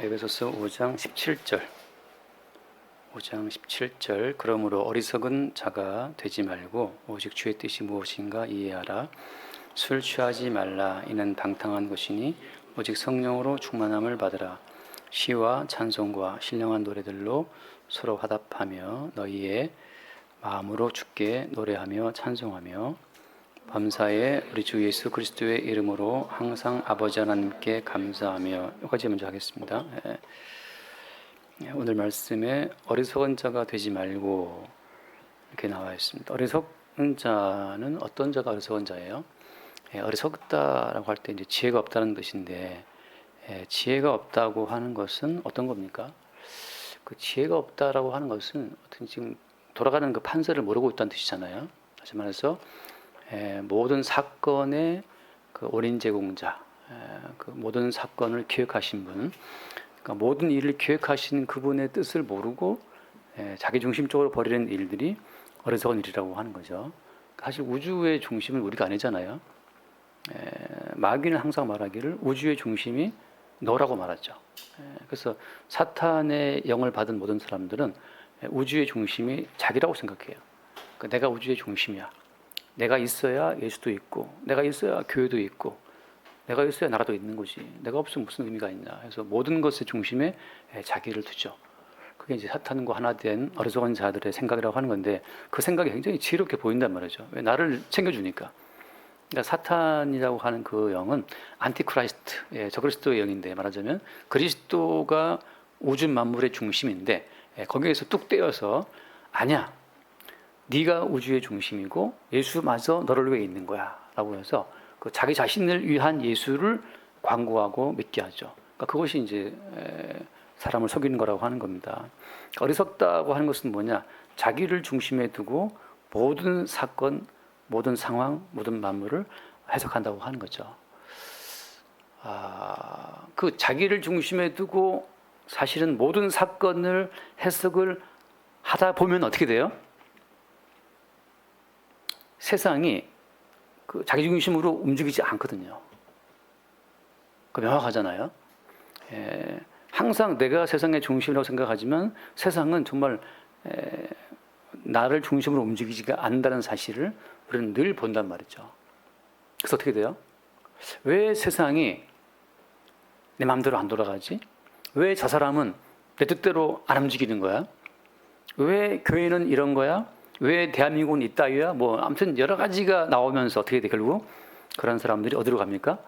에베소서 5장 17절 그러므로 어리석은 자가 되지 말고 오직 주의 뜻이 무엇인가 이해하라. 술 취하지 말라. 이는 방탕한 것이니 오직 성령으로 충만함을 받으라. 시와 찬송과 신령한 노래들로 서로 화답하며 너희의 마음으로 주께 노래하며 찬송하며 범사에 우리 주 예수 그리스도의 이름으로 항상 아버지 하나님께 감사하며 여기까지 먼저 하겠습니다. 오늘 말씀에 어리석은 자가 되지 말고 이렇게 나와 있습니다. 어리석은 자는 어떤 자가 어리석은 자예요? 어리석다라고 할 때 이제 지혜가 없다는 뜻인데, 지혜가 없다고 하는 것은 어떤 겁니까? 그 지혜가 없다라고 하는 것은 어떤 지금 돌아가는 그 판서를 모르고 있다는 뜻이잖아요. 다시 말해서 모든 사건의 그 원인 제공자, 그 모든 사건을 기획하신 분, 그러니까 모든 일을 기획하신 그분의 뜻을 모르고 자기 중심적으로 벌이는 일들이 어리석은 일이라고 하는 거죠. 사실 우주의 중심은 우리가 아니잖아요. 마귀는 항상 말하기를 우주의 중심이 너라고 말하죠. 그래서 사탄의 영을 받은 모든 사람들은 우주의 중심이 자기라고 생각해요. 그러니까 내가 우주의 중심이야. 내가 있어야 예수도 있고, 내가 있어야 교회도 있고, 내가 있어야 나라도 있는 거지. 내가 없으면 무슨 의미가 있냐. 그래서 모든 것의 중심에 자기를 두죠. 그게 이제 사탄과 하나 된 어리석은 자들의 생각이라고 하는 건데, 그 생각이 굉장히 지혜롭게 보인단 말이죠. 왜? 나를 챙겨주니까. 그러니까 사탄이라고 하는 그 영은 안티크라이스트, 저그리스도의 영인데, 말하자면 그리스도가 우주 만물의 중심인데, 거기에서 뚝 떼어서 아니야. 네가 우주의 중심이고 예수마저 너를 위해 있는 거야 라고 해서 그 자기 자신을 위한 예수를 광고하고 믿게 하죠. 그러니까 그것이 이제 사람을 속이는 거라고 하는 겁니다. 어리석다고 하는 것은 뭐냐? 자기를 중심에 두고 모든 사건, 모든 상황, 모든 만물을 해석한다고 하는 거죠. 그 자기를 중심에 두고 사실은 모든 사건을 해석을 하다 보면 어떻게 돼요? 세상이 그 자기 중심으로 움직이지 않거든요. 그 명확하잖아요. 항상 내가 세상의 중심이라고 생각하지만 세상은 정말 나를 중심으로 움직이지가 않는다는 사실을 우리는 늘 본단 말이죠. 그래서 어떻게 돼요? 왜 세상이 내 마음대로 안 돌아가지? 왜 저 사람은 내 뜻대로 안 움직이는 거야? 왜 교회는 이런 거야? 왜 대한민국은 이따위야? 뭐 아무튼 여러 가지가 나오면서 어떻게 돼? 결국 그런 사람들이 어디로 갑니까?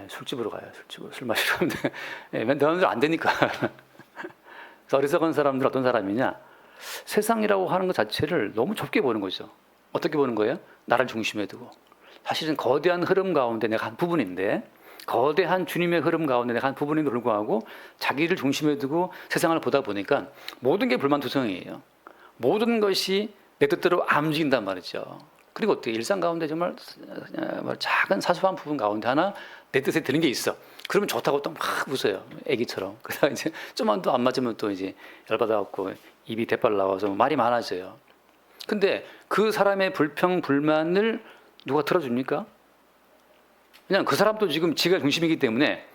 술집으로 가요. 술집으로 술 마시러 가는데 내 마음대로 안 되니까. 그래서 어리석은 사람들 어떤 사람이냐? 세상이라고 하는 것 자체를 너무 좁게 보는 거죠. 어떻게 보는 거예요? 나를 중심에 두고. 사실은 거대한 흐름 가운데 내가 한 부분인데, 거대한 주님의 흐름 가운데 내가 한 부분임에도 불구하고 자기를 중심에 두고 세상을 보다 보니까 모든 게 불만투성이에요. 모든 것이 내 뜻대로 안 움직인단 말이죠. 그리고 어떻게 일상 가운데 정말 작은 사소한 부분 가운데 하나 내 뜻에 드는 게 있어. 그러면 좋다고 또 막 웃어요. 애기처럼. 그러다가 이제 좀만 더 안 맞으면 또 이제 열받아갖고 입이 대빨 나와서 말이 많아져요. 근데 그 사람의 불평, 불만을 누가 들어줍니까? 그냥 그 사람도 지금 지가 중심이기 때문에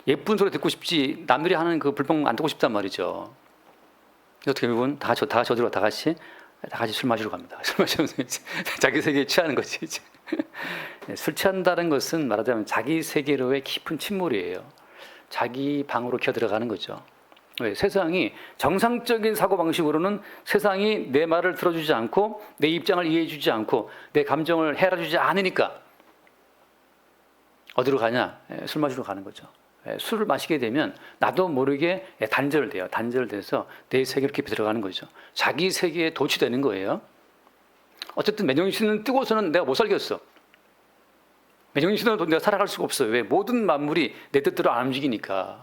예쁜 소리 듣고 싶지 남들이 하는 그 불평 안 듣고 싶단 말이죠. 어떻게 보면 다 같이 어디로 다 같이 술 마시러 갑니다. 술 마시면서 이제 자기 세계에 취하는 거지. 이제. 술 취한다는 것은 말하자면 자기 세계로의 깊은 침몰이에요. 자기 방으로 기어 들어가는 거죠. 왜? 세상이 정상적인 사고방식으로는 세상이 내 말을 들어주지 않고 내 입장을 이해해주지 않고 내 감정을 헤아려주지 않으니까 어디로 가냐? 술 마시러 가는 거죠. 술을 마시게 되면 나도 모르게 단절돼요. 단절돼서 내 세계로 깊이 들어가는 거죠. 자기 세계에 도취되는 거예요. 어쨌든 맨정신은 뜨고서는 내가 못 살겠어. 맨정신으로 내가 살아갈 수가 없어요. 왜? 모든 만물이 내 뜻대로 안 움직이니까.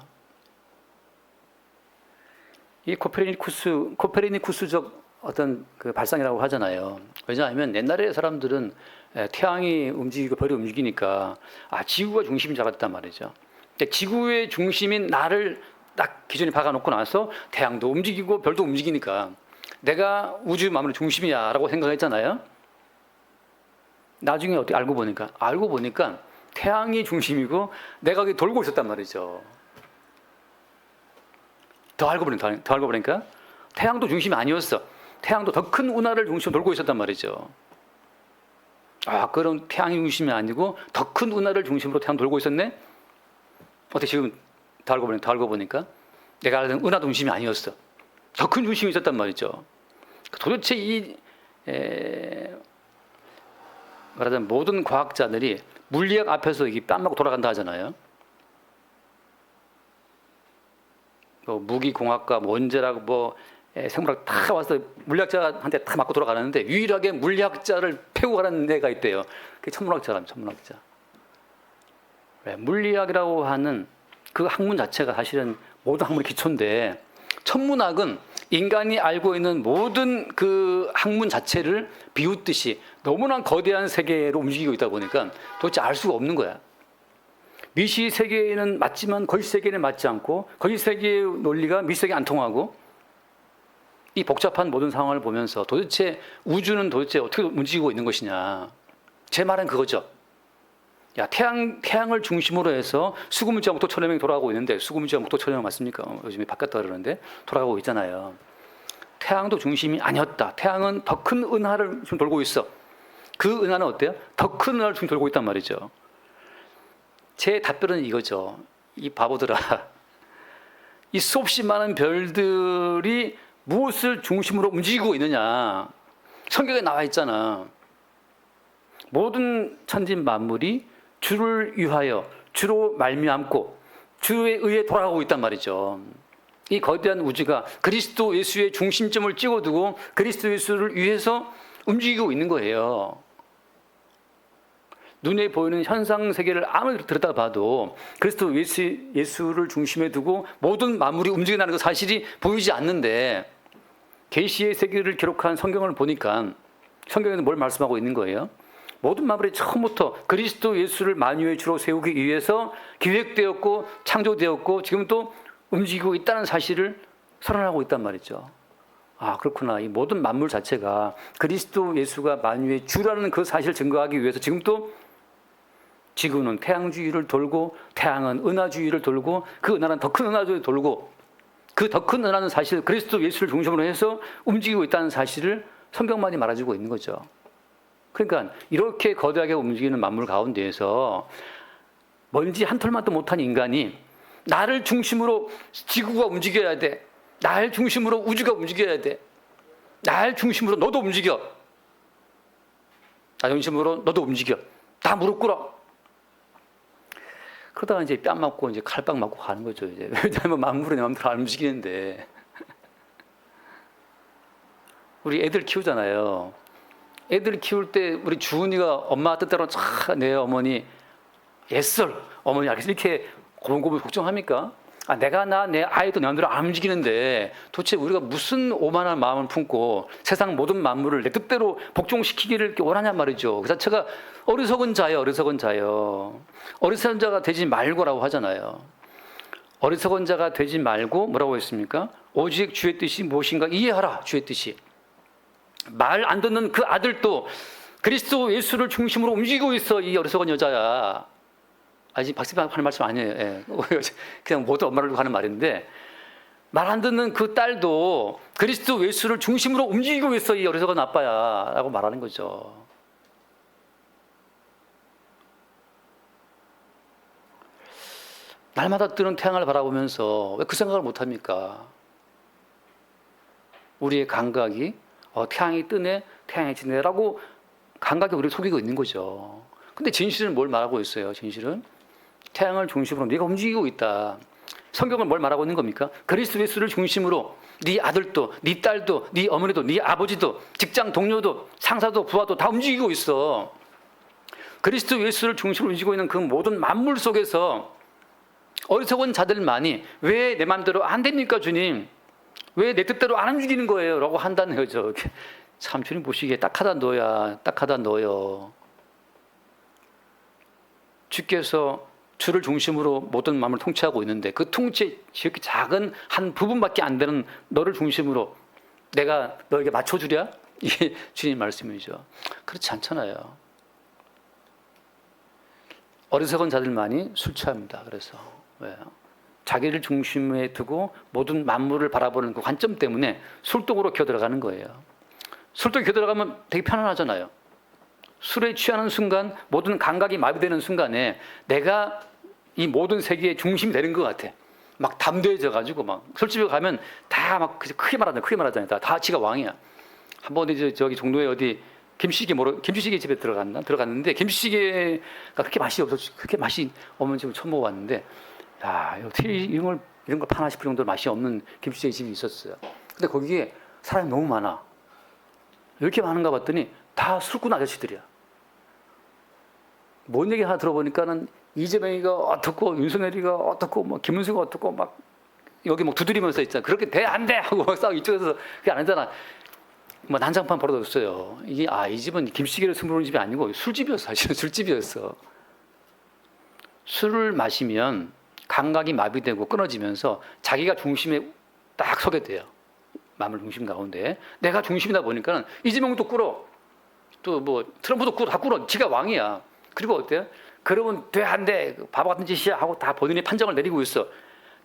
이 코페르니쿠스적 어떤 그 발상이라고 하잖아요. 왜냐하면 옛날에 사람들은 태양이 움직이고 별이 움직이니까 지구가 중심인 줄 알았단 말이죠. 지구의 중심인 나를 딱 기준에 박아놓고 나서 태양도 움직이고 별도 움직이니까 내가 우주 만물의 중심이야 라고 생각했잖아요. 나중에 어떻게 알고 보니까 태양이 중심이고 내가 돌고 있었단 말이죠. 더 알고 보니까 태양도 중심이 아니었어. 태양도 더 큰 운하를 중심으로 돌고 있었단 말이죠. 그럼 태양이 중심이 아니고 더 큰 운하를 중심으로 태양 돌고 있었네? 어떻게 지금 더 알고 보니까 내가 알던 은하 중심이 아니었어. 더 큰 중심이 있었단 말이죠. 도대체 말하자면 모든 과학자들이 물리학 앞에서 이게 뺨 맞고 돌아간다 하잖아요. 무기공학과, 원자력, 생물학 다 와서 물리학자한테 다 맞고 돌아가는데 유일하게 물리학자를 패고 가는 데가 있대요. 그게 천문학자라면 천문학자. 왜? 물리학이라고 하는 그 학문 자체가 사실은 모든 학문의 기초인데 천문학은 인간이 알고 있는 모든 그 학문 자체를 비웃듯이 너무나 거대한 세계로 움직이고 있다 보니까 도대체 알 수가 없는 거야. 미시 세계에는 맞지만 거시 세계에는 맞지 않고 거시 세계의 논리가 미시 세계에 안 통하고 이 복잡한 모든 상황을 보면서 도대체 우주는 도대체 어떻게 움직이고 있는 것이냐. 제 말은 그거죠. 태양을 중심으로 해서 수구물지와 목토천연명이 돌아가고 있는데 수구물지와 목토천연명 맞습니까? 요즘에 바뀌었다 그러는데 돌아가고 있잖아요. 태양도 중심이 아니었다. 태양은 더 큰 은하를 지금 돌고 있어. 그 은하는 어때요? 더 큰 은하를 지금 돌고 있단 말이죠. 제 답변은 이거죠. 이 바보들아. 이 수없이 많은 별들이 무엇을 중심으로 움직이고 있느냐. 성경에 나와 있잖아. 모든 천지 만물이 주를 위하여 주로 말미암고 주에 의해 돌아가고 있단 말이죠. 이 거대한 우주가 그리스도 예수의 중심점을 찍어두고 그리스도 예수를 위해서 움직이고 있는 거예요. 눈에 보이는 현상 세계를 아무리 들여다봐도 그리스도 예수를 중심에 두고 모든 만물이 움직여나가는 그 사실이 보이지 않는데 계시의 세계를 기록한 성경을 보니까 성경에는 뭘 말씀하고 있는 거예요? 모든 만물이 처음부터 그리스도 예수를 만유의 주로 세우기 위해서 기획되었고 창조되었고 지금 또 움직이고 있다는 사실을 선언하고 있단 말이죠. 그렇구나. 이 모든 만물 자체가 그리스도 예수가 만유의 주라는 그 사실을 증거하기 위해서 지금 또 지구는 태양주위를 돌고 태양은 은하주위를 돌고 그 은하는 더 큰 은하주위를 돌고 그 더 큰 은하는 사실 그리스도 예수를 중심으로 해서 움직이고 있다는 사실을 성경만이 말해주고 있는 거죠. 그러니까 이렇게 거대하게 움직이는 만물 가운데에서 먼지 한 털만도 못한 인간이 나를 중심으로 지구가 움직여야 돼. 날 중심으로 우주가 움직여야 돼. 날 중심으로 너도 움직여. 나 중심으로 너도 움직여. 다 무릎 꿇어. 그러다가 이제 뺨 맞고 이제 칼빵 맞고 가는 거죠. 이제 왜냐하면 만물은 내 마음대로 안 움직이는데. 우리 애들 키우잖아요. 애들 키울 때 우리 주은이가 엄마 뜻대로 내 어머니 애써 어머니 알겠어 이렇게 고분고분 걱정합니까? 내가 내 아이도 내 마음대로 안 움직이는데 도대체 우리가 무슨 오만한 마음을 품고 세상 모든 만물을 내 뜻대로 복종시키기를 원하냔 말이죠. 그 자체가 어리석은 자요. 어리석은 자가 되지 말고라고 하잖아요. 어리석은 자가 되지 말고 뭐라고 했습니까? 오직 주의 뜻이 무엇인가 이해하라. 주의 뜻이. 말 안 듣는 그 아들도 그리스도 예수를 중심으로 움직이고 있어. 이 어리석은 여자야. 지금 박사님 하는 말씀 아니에요. 예. 그냥 모두 엄마를 두고 하는 말인데 말 안 듣는 그 딸도 그리스도 예수를 중심으로 움직이고 있어. 이 어리석은 아빠야 라고 말하는 거죠. 날마다 뜨는 태양을 바라보면서 왜 그 생각을 못합니까? 우리의 감각이 태양이 뜨네, 태양이 지네라고 감각이 우리를 속이고 있는 거죠. 근데 진실은 뭘 말하고 있어요? 진실은 태양을 중심으로 네가 움직이고 있다. 성경은 뭘 말하고 있는 겁니까? 그리스도 예수를 중심으로 네 아들도, 네 딸도, 네 어머니도, 네 아버지도, 직장 동료도, 상사도, 부하도 다 움직이고 있어. 그리스도 예수를 중심으로 움직이고 있는 그 모든 만물 속에서 어리석은 자들만이 왜 내 마음대로 안 됩니까, 주님? 왜 내 뜻대로 안 움직이는 거예요? 라고 한다는 거죠. 참 주님 보시기에 딱하다 너요. 주께서 주를 중심으로 모든 마음을 통치하고 있는데 그 통치 이렇게 작은 한 부분밖에 안 되는 너를 중심으로 내가 너에게 맞춰주랴? 이게 주님 말씀이죠. 그렇지 않잖아요. 어리석은 자들만이 술 취합니다. 그래서 왜요? 자기를 중심에 두고 모든 만물을 바라보는 그 관점 때문에 술독으로 기어 들어가는 거예요. 술독에 기어 들어가면 되게 편안하잖아요. 술에 취하는 순간 모든 감각이 마비되는 순간에 내가 이 모든 세계의 중심이 되는 것 같아. 막 담대해져 가지고 막 술집에 가면 다 막 크게 말하잖아요. 다 지가 왕이야. 한번 이제 저기 종로에 어디 김치찌개 집에 들어갔는데 김치찌개가 그렇게 맛이 없는 집을 처음 먹어봤는데, 야, 어떻게 이런 걸 파나 싶을 정도로 맛이 없는 김치찌개 집이 있었어요. 근데 거기에 사람이 너무 많아. 이렇게 많은가 봤더니 다 술꾼 아저씨들이야. 뭔 얘기 하나 들어보니까는 이재명이가 어떻고 윤석열이가 어떻고 뭐 김문수가 어떻고 막 여기 뭐 두드리면서 있잖아. 그렇게 돼 안 돼 하고 막 싸우고 이쪽에서 그게 안 하잖아. 뭐 난장판 벌어졌어요. 이게 이 집은 김치찌개를 승부하는 집이 아니고 술집이었어. 사실은 술집이었어. 술을 마시면 감각이 마비되고 끊어지면서 자기가 중심에 딱 서게 돼요. 마음을 중심 가운데 내가 중심이다 보니까는 이재명도 꿇어, 또 뭐 트럼프도 꿇어, 다 꿇어. 지가 왕이야. 그리고 어때요? 그러면 돼 안 돼 바보 같은 짓이야 하고 다 본인이 판정을 내리고 있어.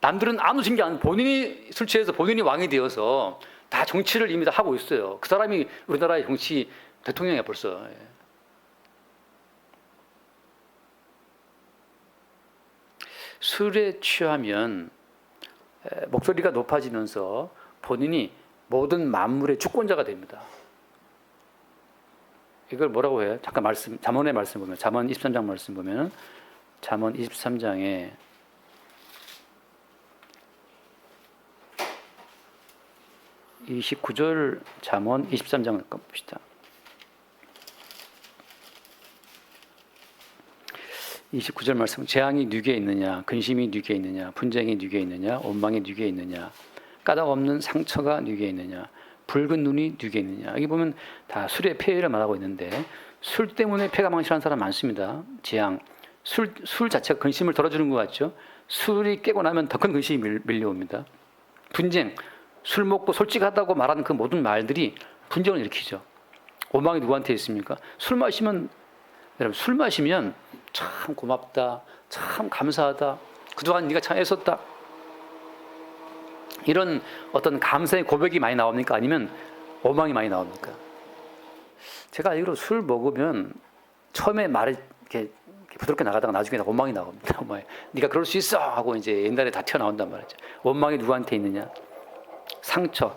남들은 아무 신경 안, 본인이 술 취해서 본인이 왕이 되어서 다 정치를 이미 다 하고 있어요. 그 사람이 우리나라의 정치 대통령이야 벌써. 술에 취하면 목소리가 높아지면서 본인이 모든 만물의 주권자가 됩니다. 이걸 뭐라고 해요? 잠깐 잠언의 말씀 보면, 잠언 23장 말씀 보면, 잠언 23장에 29절, 잠언 23장을 봅시다. 29절 말씀, 재앙이 누구에 있느냐, 근심이 누구에 있느냐, 분쟁이 누구에 있느냐, 원망이 누구에 있느냐, 까닭 없는 상처가 누구에 있느냐, 붉은 눈이 누구에 있느냐. 여기 보면 다 술의 폐해를 말하고 있는데, 술 때문에 폐가 망신하는 사람 많습니다. 재앙, 술 자체가 근심을 덜어주는 것 같죠. 술이 깨고 나면 더 큰 근심이 밀려옵니다. 분쟁, 술 먹고 솔직하다고 말하는 그 모든 말들이 분쟁을 일으키죠. 원망이 누구한테 있습니까? 여러분, 술 마시면 참 고맙다, 참 감사하다, 그동안 네가 참 애썼다, 이런 어떤 감사의 고백이 많이 나옵니까? 아니면 원망이 많이 나옵니까? 제가 알기로 술 먹으면 처음에 말이 이렇게 부드럽게 나가다가 나중에 원망이 나옵니다. 네가 그럴 수 있어 하고 이제 옛날에 다 튀어나온단 말이죠. 원망이 누구한테 있느냐? 상처.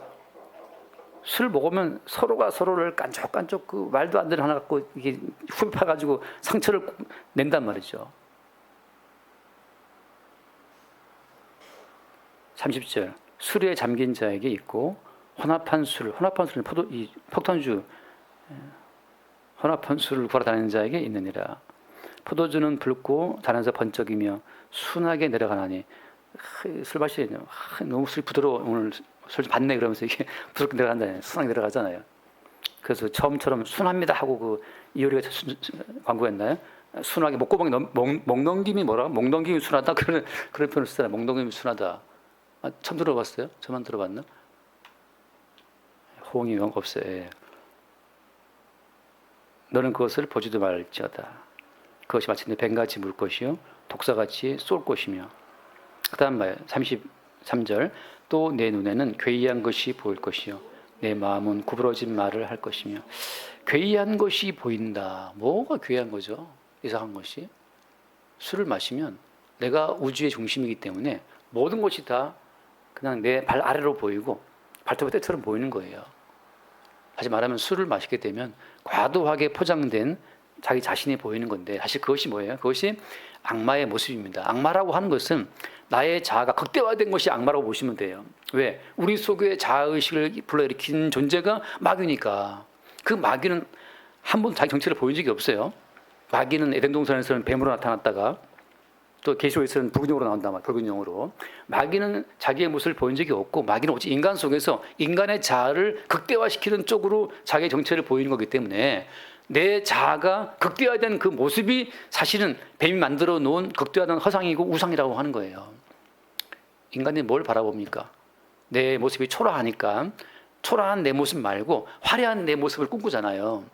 술 먹으면 서로가 서로를 깐족깐족 그 말도 안 되는 하나 갖고 이게 훑어가지고 상처를 낸단 말이죠. 30절. 술에 잠긴 자에게 있고 혼합한 술은 폭탄주, 혼합한 술을 구하러 다니는 자에게 있느니라. 포도주는 붉고 다른서 번쩍이며 순하게 내려가나니. 술 마시냐, 너무 술이 부드러워, 오늘 술 받네 그러면서 이게 부드럽게 내려간다, 순하게 내려가잖아요. 그래서 처음처럼 순합니다 하고 그 이효리가 광고했나요? 순하게 목구멍에 목넘김이 뭐라? 목넘김이 순하다, 그런 표현을 쓰잖아요. 목넘김이 순하다. 처음 들어봤어요? 저만 들어봤나? 호응이 없어요. 예. 너는 그것을 보지도 말지어다. 그것이 마침내 뱀같이 물 것이요 독사같이 쏠 것이며. 그 다음 봐요. 33절. 또 내 눈에는 괴이한 것이 보일 것이요 내 마음은 구부러진 말을 할 것이며. 괴이한 것이 보인다. 뭐가 괴이한 거죠? 이상한 것이. 술을 마시면 내가 우주의 중심이기 때문에 모든 것이 다 그냥 내 발 아래로 보이고 발톱의 때처럼 보이는 거예요. 다시 말하면 술을 마시게 되면 과도하게 포장된 자기 자신이 보이는 건데, 사실 그것이 뭐예요? 그것이 악마의 모습입니다. 악마라고 하는 것은 나의 자아가 극대화된 것이 악마라고 보시면 돼요. 왜? 우리 속에 자아의식을 불러일으킨 존재가 마귀니까. 그 마귀는 한 번도 자기 정체를 보인 적이 없어요. 마귀는 에덴 동산에서는 뱀으로 나타났다가 또 계시록에서는 붉은 영으로 나온단 말이에요. 붉은 영으로. 마귀는 자기의 모습을 보인 적이 없고, 마귀는 오직 인간 속에서 인간의 자아를 극대화시키는 쪽으로 자기의 정체를 보이는 거기 때문에 내 자아가 극대화된 그 모습이 사실은 뱀이 만들어 놓은 극대화된 허상이고 우상이라고 하는 거예요. 인간이 뭘 바라봅니까? 내 모습이 초라하니까 초라한 내 모습 말고 화려한 내 모습을 꿈꾸잖아요.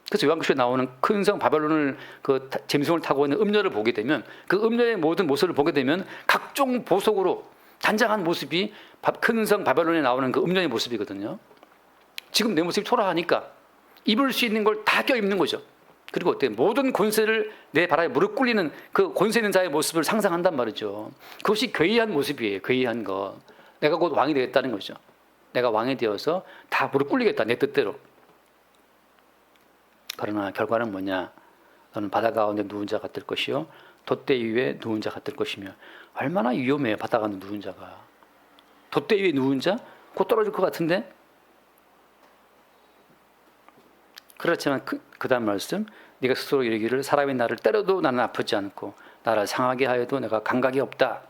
그래서 요한계시록에 나오는 큰 성 바벨론을 그 짐승을 타고 있는 음녀를 보게 되면 그 음녀의 모든 모습을 보게 되면 각종 보석으로 단장한 모습이 큰 성 바벨론에 나오는 그 음녀의 모습이거든요. 지금 내 모습이 초라하니까 입을 수 있는 걸 다 껴입는 거죠. 그리고 어때? 모든 권세를 내 발 아래 무릎 꿇리는 그 권세 있는 자의 모습을 상상한단 말이죠. 그것이 괴이한 모습이에요. 괴이한 거. 내가 곧 왕이 되겠다는 거죠. 내가 왕이 되어서 다 무릎 꿇리겠다. 내 뜻대로. 그러나 결과는 뭐냐? 너는 바다 가운데 누운 자 같을 것이요 돛대 위에 누운 자 같을 것이며. 얼마나 위험해요. 바다 가운데 누운 자가. 돛대 위에 누운 자? 곧 떨어질 것 같은데? 그렇지만 그 다음 말씀, 네가 스스로 이르기를 사람이 나를 때려도 나는 아프지 않고 나를 상하게 하여도 내가 감각이 없다.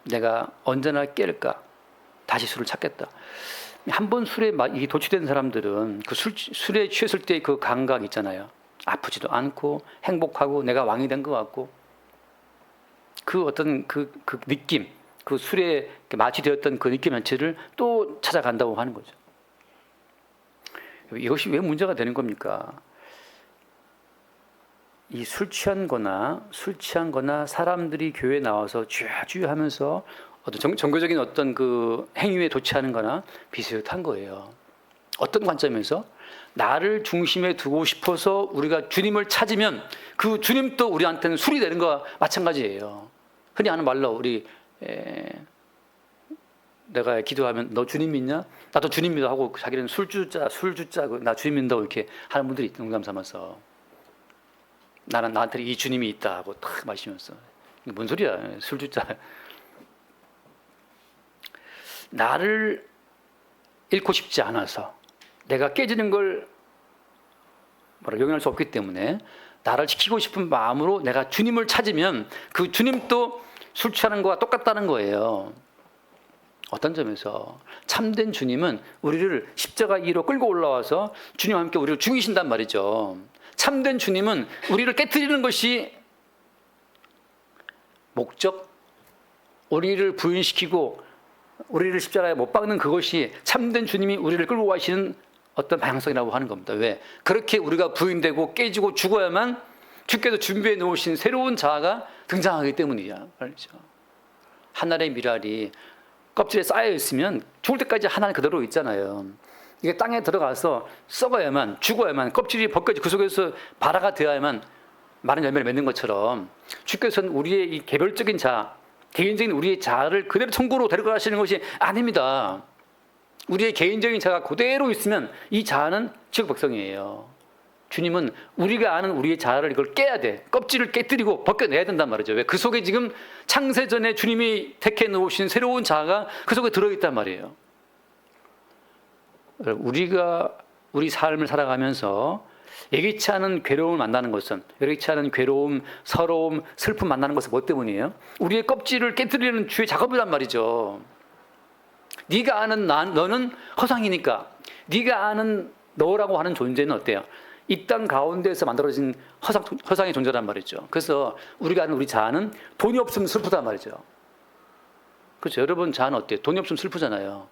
내가 언제나 깰까? 다시 술을 찾겠다. 한 번 술에 도취된 사람들은 그 술에 취했을 때 그 감각 있잖아요. 아프지도 않고 행복하고 내가 왕이 된 것 같고 그 어떤 그 느낌, 그 술에 마취되었던 그 느낌 자체를 또 찾아간다고 하는 거죠. 이것이 왜 문제가 되는 겁니까? 이 술 취한 거나 사람들이 교회에 나와서 주여 하면서 어떤 정교적인 어떤 그 행위에 도취하는 거나 비슷한 거예요. 어떤 관점에서? 나를 중심에 두고 싶어서 우리가 주님을 찾으면 그 주님도 우리한테는 술이 되는 거와 마찬가지예요. 흔히 하는 말로 내가 기도하면 너 주님 믿냐? 나도 주님 믿어 하고 자기는 술 주자 나 주님 믿는다고 이렇게 하는 분들이 있는 농담 삼아서 나한테 이 주님이 있다 하고 탁 마시면서 뭔 소리야 술 주자. 나를 잃고 싶지 않아서 내가 깨지는 걸 용인할 수 없기 때문에 나를 지키고 싶은 마음으로 내가 주님을 찾으면 그 주님도 술 취하는 거와 똑같다는 거예요. 어떤 점에서 참된 주님은 우리를 십자가 위로 끌고 올라와서 주님과 함께 우리를 죽이신단 말이죠. 참된 주님은 우리를 깨트리는 것이 목적, 우리를 부인시키고 우리를 십자가에 못 박는 그것이 참된 주님이 우리를 끌고 가시는 어떤 방향성이라고 하는 겁니다. 왜? 그렇게 우리가 부인되고 깨지고 죽어야만 주께서 준비해 놓으신 새로운 자아가 등장하기 때문이야. 알죠? 하늘의 미랄이 껍질에 쌓여 있으면 죽을 때까지 하나는 그대로 있잖아요. 이게 땅에 들어가서 썩어야만, 죽어야만, 껍질이 벗겨지고 그 속에서 발화가 되어야만 많은 열매를 맺는 것처럼 주께서는 우리의 이 개별적인 자아, 개인적인 우리의 자아를 그대로 천국으로 데려가시는 것이 아닙니다. 우리의 개인적인 자아가 그대로 있으면 이 자아는 지옥 백성이에요. 주님은 우리가 아는 우리의 자아를 이걸 깨야 돼. 껍질을 깨뜨리고 벗겨내야 된단 말이죠. 왜? 그 속에 지금 창세전에 주님이 택해 놓으신 새로운 자아가 그 속에 들어있단 말이에요. 우리가 우리 삶을 살아가면서 예기치 않은 괴로움을 만나는 것은, 예기치 않은 괴로움, 서러움, 슬픔 만나는 것은 뭐 때문이에요? 우리의 껍질을 깨뜨리는 주의 작업이란 말이죠. 네가 아는 너는 허상이니까 네가 아는 너라고 하는 존재는 어때요? 이 땅 가운데에서 만들어진 허상의 존재란 말이죠. 그래서 우리가 아는 우리 자아는 돈이 없으면 슬프단 말이죠. 그렇죠? 여러분 자아는 어때요? 돈이 없으면 슬프잖아요.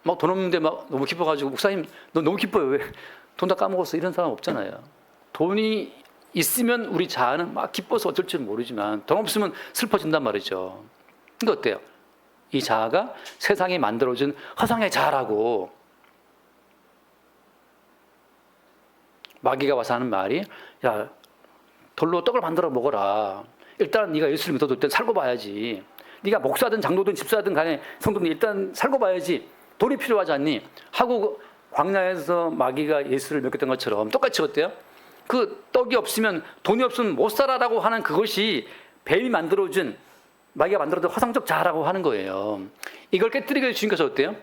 막 돈 없는데 막 너무 기뻐가지고 목사님 너 너무 기뻐요. 왜? 돈 다 까먹었어. 이런 사람 없잖아요. 돈이 있으면 우리 자아는 막 기뻐서 어쩔 줄 모르지만 돈 없으면 슬퍼진단 말이죠. 근데 어때요? 이 자아가 세상에 만들어진 허상의 자아라고. 마귀가 와서 하는 말이 야 돌로 떡을 만들어 먹어라. 일단 네가 예수를 믿어도 일단 살고 봐야지. 네가 목사든 장로든 집사든 간에 성도든 일단 살고 봐야지. 돈이 필요하지 않니? 하고 광야에서 마귀가 예수를 먹였던 것처럼 똑같이 어때요? 그 떡이 없으면 돈이 없으면 못 살아라고 하는 그것이 뱀이 만들어준 마귀가 만들어준 허상적 자아라고 하는 거예요. 이걸 깨뜨리게 해서 주님께서 어때요?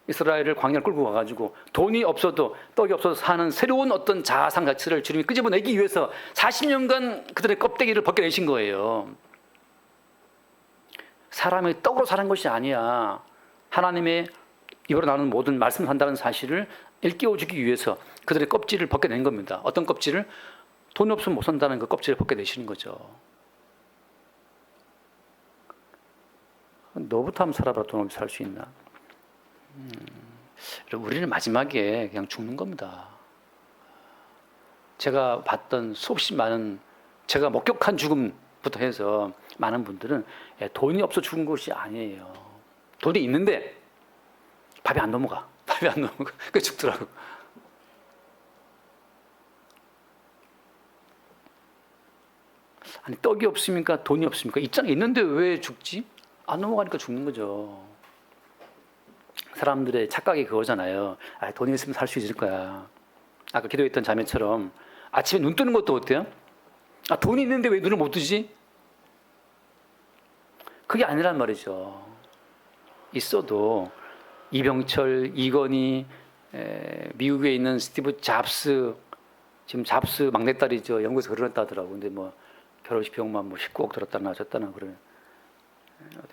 이스라엘을 광야를 끌고 가가지고 돈이 없어도 떡이 없어도 사는 새로운 어떤 자아상 가치를 주님이 끄집어내기 위해서 40년간 그들의 껍데기를 벗겨내신 거예요. 사람이 떡으로 사는 것이 아니야. 하나님의 입으로 나오는 모든 말씀을 한다는 사실을 일깨워주기 위해서 그들의 껍질을 벗겨낸 겁니다. 어떤 껍질을? 돈이 없으면 못 산다는 그 껍질을 벗겨내시는 거죠. 너부터 한번 살아봐. 돈 없이 살 수 있나? 우리는 마지막에 그냥 죽는 겁니다. 제가 봤던 수없이 많은, 제가 목격한 죽음부터 해서 많은 분들은 돈이 없어 죽은 것이 아니에요. 돈이 있는데 밥이 안 넘어가. 밥이 안 넘어가. 그게 죽더라고. 아니, 떡이 없습니까? 돈이 없습니까? 있잖아. 있는데 왜 죽지? 안 넘어가니까 죽는 거죠. 사람들의 착각이 그거잖아요. 아, 돈이 있으면 살 수 있을 거야. 아까 기도했던 자매처럼 아침에 눈 뜨는 것도 어때요? 아, 돈이 있는데 왜 눈을 못 뜨지? 그게 아니란 말이죠. 있어도 이병철, 이건희, 미국에 있는 스티브 잡스, 지금 잡스 막내딸이죠. 영국에서 결혼했다 하더라고. 근데 뭐 결혼식 비용만 뭐 19억 들었다나 졌다나 그래.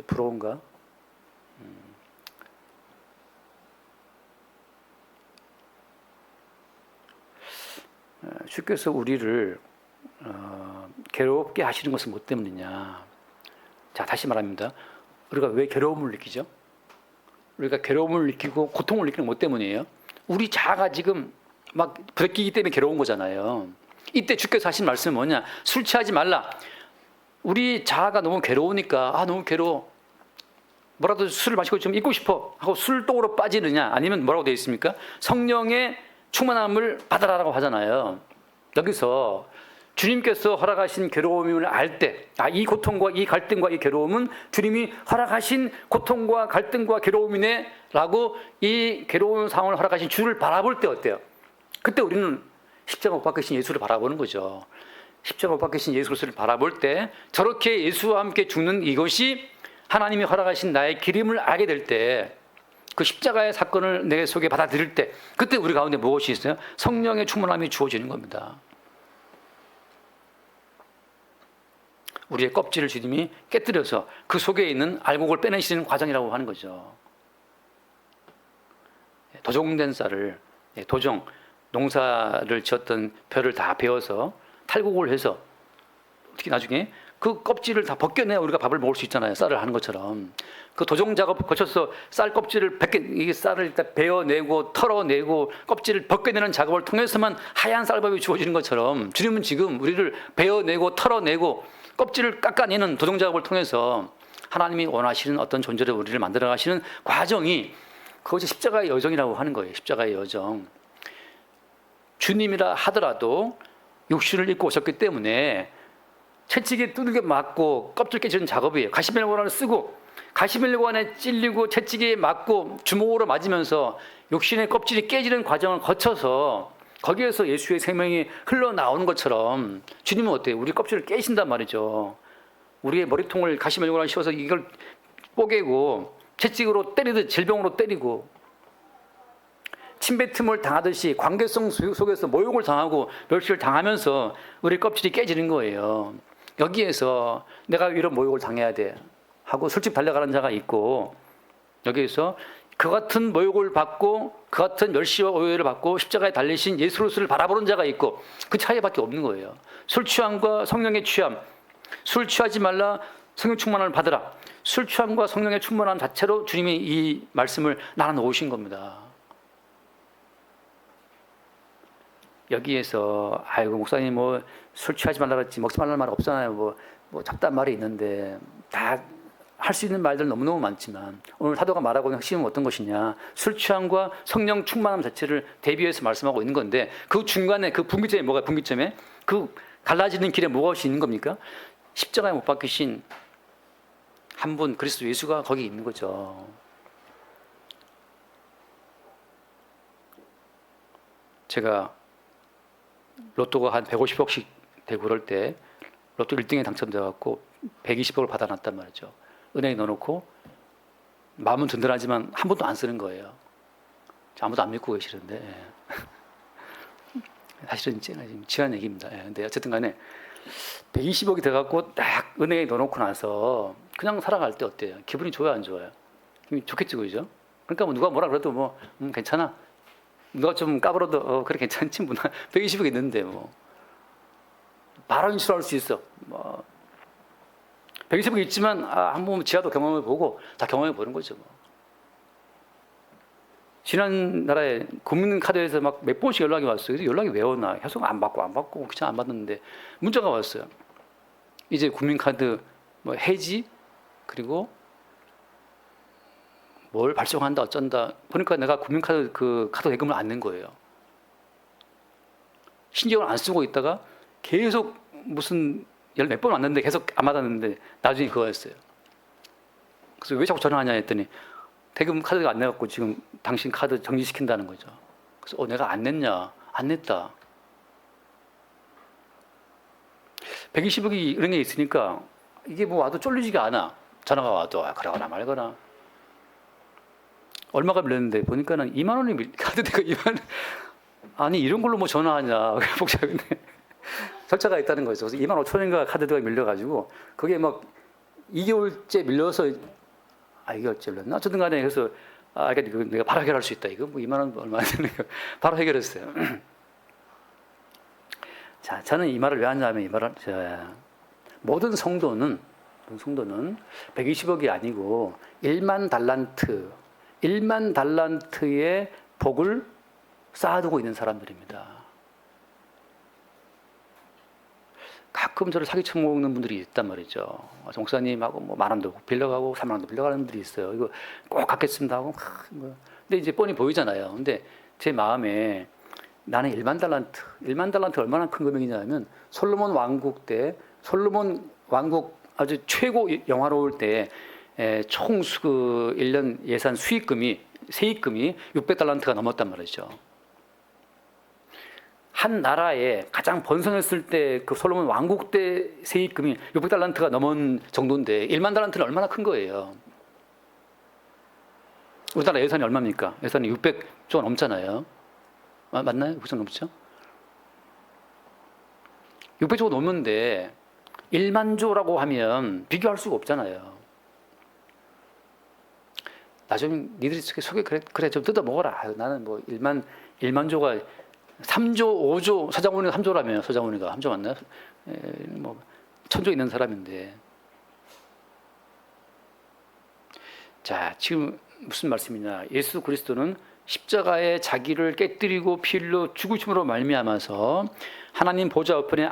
부러운가? 주께서 우리를 괴롭게 하시는 것은 뭐 때문이냐? 자, 다시 말합니다. 우리가 왜 괴로움을 느끼죠? 우리가 괴로움을 느끼고 고통을 느끼는 것 때문이에요? 우리 자아가 지금 막 부대끼기 때문에 괴로운 거잖아요. 이때 주께서 하신 말씀은 뭐냐? 술 취하지 말라. 우리 자아가 너무 괴로우니까 너무 괴로워. 뭐라도 술을 마시고 좀 잊고 싶어 하고 술독으로 빠지느냐? 아니면 뭐라고 되어 있습니까? 성령의 충만함을 받아라라고 하잖아요. 여기서 주님께서 허락하신 괴로움을 알 때, 이 고통과 이 갈등과 이 괴로움은 주님이 허락하신 고통과 갈등과 괴로움이네 라고 이 괴로운 상황을 허락하신 주를 바라볼 때 어때요? 그때 우리는 십자가 못 박히신 예수를 바라보는 거죠. 십자가 못 박히신 예수를 바라볼 때 저렇게 예수와 함께 죽는 이것이 하나님이 허락하신 나의 길임을 알게 될 때, 그 십자가의 사건을 내 속에 받아들일 때, 그때 우리 가운데 무엇이 있어요? 성령의 충만함이 주어지는 겁니다. 우리의 껍질을 주님이 깨뜨려서 그 속에 있는 알곡을 빼내시는 과정이라고 하는 거죠. 도종된 쌀을, 도종, 농사를 지었던 벼를 다 베어서 탈곡을 해서 어떻게 나중에 그 껍질을 다 벗겨내야 우리가 밥을 먹을 수 있잖아요. 쌀을 하는 것처럼. 그 도종 작업 거쳐서 쌀 껍질을 이게 쌀을 일단 베어내고 털어내고 껍질을 벗겨내는 작업을 통해서만 하얀 쌀밥이 주어지는 것처럼 주님은 지금 우리를 베어내고 털어내고 껍질을 깎아내는 도종 작업을 통해서 하나님이 원하시는 어떤 존재로 우리를 만들어 가시는 과정이, 그것이 십자가의 여정이라고 하는 거예요. 십자가의 여정. 주님이라 하더라도 육신을 입고 오셨기 때문에 채찍에 두들겨 맞고 껍질 깨지는 작업이에요. 가시멜로관을 쓰고 가시멜로관에 찔리고 채찍에 맞고 주먹으로 맞으면서 육신의 껍질이 깨지는 과정을 거쳐서 거기에서 예수의 생명이 흘러나오는 것처럼 주님은 어때요? 우리 껍질을 깨신단 말이죠. 우리의 머리통을 가시멜로관에 씌워서 이걸 뽀개고 채찍으로 때리듯 질병으로 때리고 침뱉음을 당하듯이 관계성 속에서 모욕을 당하고 멸시를 당하면서 우리 껍질이 깨지는 거예요. 여기에서 내가 이런 모욕을 당해야 돼 하고 슬쩍 달려가는 자가 있고, 여기에서 그 같은 모욕을 받고 그 같은 멸시와 오해를 받고 십자가에 달리신 예수 그리스도를 바라보는 자가 있고, 그 차이밖에 없는 거예요. 술 취함과 성령의 취함, 술 취하지 말라, 성령 충만함을 받으라. 술 취함과 성령의 충만함 자체로 주님이 이 말씀을 나눠놓으신 겁니다. 여기에서 아이고 목사님 뭐 술 취하지 말라 그랬지 먹지 말라는 말 없잖아요. 뭐 잡다한 말이 있는데 다 할 수 있는 말들 너무너무 많지만 오늘 사도가 말하고 있는 핵심은 어떤 것이냐? 술 취함과 성령 충만함 자체를 대비해서 말씀하고 있는 건데, 그 중간에 그 분기점에 뭐가, 분기점에 그 갈라지는 길에 무엇이 있는 겁니까? 십자가에 못 박히신 한 분 그리스도 예수가 거기 있는 거죠. 제가 로또가 한 150억씩 되고 그럴 때 로또 1등에 당첨돼갖고 120억을 받아놨단 말이죠. 은행에 넣어놓고 마음은 든든하지만 한 번도 안 쓰는 거예요. 아무도 안 믿고 계시는데 사실은 지난 얘기입니다. 근데 어쨌든 간에 120억이 돼갖고 딱 은행에 넣어놓고 나서 그냥 살아갈 때 어때요? 기분이 좋아요, 안 좋아요? 기분이 좋겠지, 그죠? 그러니까 뭐 누가 뭐라 그래도 뭐 괜찮아. 누가 좀 까불어도 그래 괜찮지 뭐 120억 있는데 뭐 바로 인출할 수 있어. 뭐 120억 있지만 한번 지하도 경험해 보고 다 경험해 보는 거죠. 뭐. 지난 나라에 국민카드에서 막 몇 번씩 연락이 왔어요. 그래서 연락이 왜 오나? 계속 안 받고 귀찮아 안 받는데 문자가 왔어요. 이제 국민카드 뭐 해지 그리고 뭘 발송한다 어쩐다. 보니까 내가 국민카드 그 카드 대금을 안 낸 거예요. 신경을 안 쓰고 있다가 계속 무슨 열 몇 번 왔는데 계속 안 받았는데 나중에 그거였어요. 그래서 왜 자꾸 전화하냐 했더니 대금 카드가 안 내갖고 지금 당신 카드 정지시킨다는 거죠. 그래서 내가 안 냈냐? 안 냈다. 120억이 이런 게 있으니까 이게 뭐 와도 쫄리지가 않아. 전화가 와도 그러거나 말거나. 얼마가 밀렸는데 보니까는 2만 원이 카드 대가 2만 원. 아니 이런 걸로 뭐 전화하냐. 복잡한데 절차가 있다는 거죠. 그래서 2만 5천 원인가 카드가 밀려가지고 그게 막 2개월째 밀려서 2개월째 밀렸나? 어쨌든 간에 그래서 내가 바로 해결할 수 있다. 이거 뭐 2만 원 얼마 안 되는 거 바로 해결했어요. 자, 저는 이 말을 왜 하냐면 이 말을 모든 성도는 120억이 아니고 1만 달란트의 복을 쌓아두고 있는 사람들입니다. 가끔 저를 사기 쳐먹는 분들이 있단 말이죠. 목사님하고 뭐 10,000원도 빌려가고 30,000원도 빌려가는 분들이 있어요. 이거 꼭 갚겠습니다 하고 근데 이제 뻔히 보이잖아요. 근데 제 마음에 나는 1만 달란트 얼마나 큰 금액이냐면 솔로몬 왕국 아주 최고 영화로울 때 총 그 1년 예산 세입금이 600달란트가 넘었단 말이죠. 한 나라에 가장 번성했을 때 그 솔로몬 왕국 때 세입금이 600달란트가 넘은 정도인데 1만 달란트는 얼마나 큰 거예요. 우리나라 예산이 얼마입니까? 예산이 600조가 넘잖아요. 맞나요? 600조 넘죠? 600조가 넘는데 1만 조라고 하면 비교할 수가 없잖아요. 나중에 니들이 속에 그래 좀 뜯어 먹어라. 나는 뭐 1만 조가 3조, 5조, 서장훈이가 3조라며, 서장훈이가 3조 맞나요? 뭐 1,000조 있는 사람인데. 자, 지금 무슨 말씀이냐? 예수 그리스도는 십자가에 자기를 깨뜨리고 피 흘려 죽으심으로 말미암아서 하나님 보좌 우편에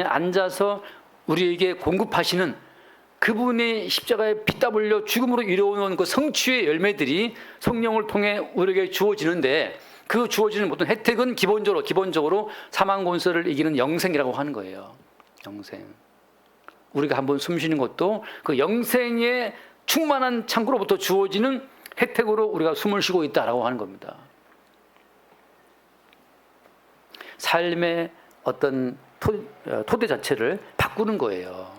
앉아서 우리에게 공급하시는 그분의 십자가에 피 땀 흘려 죽음으로 이루어온 그 성취의 열매들이 성령을 통해 우리에게 주어지는데 그 주어지는 모든 혜택은 기본적으로 사망 권세를 이기는 영생이라고 하는 거예요. 영생. 우리가 한번 숨 쉬는 것도 그 영생의 충만한 창고로부터 주어지는 혜택으로 우리가 숨을 쉬고 있다라고 하는 겁니다. 삶의 어떤 토대 자체를 바꾸는 거예요.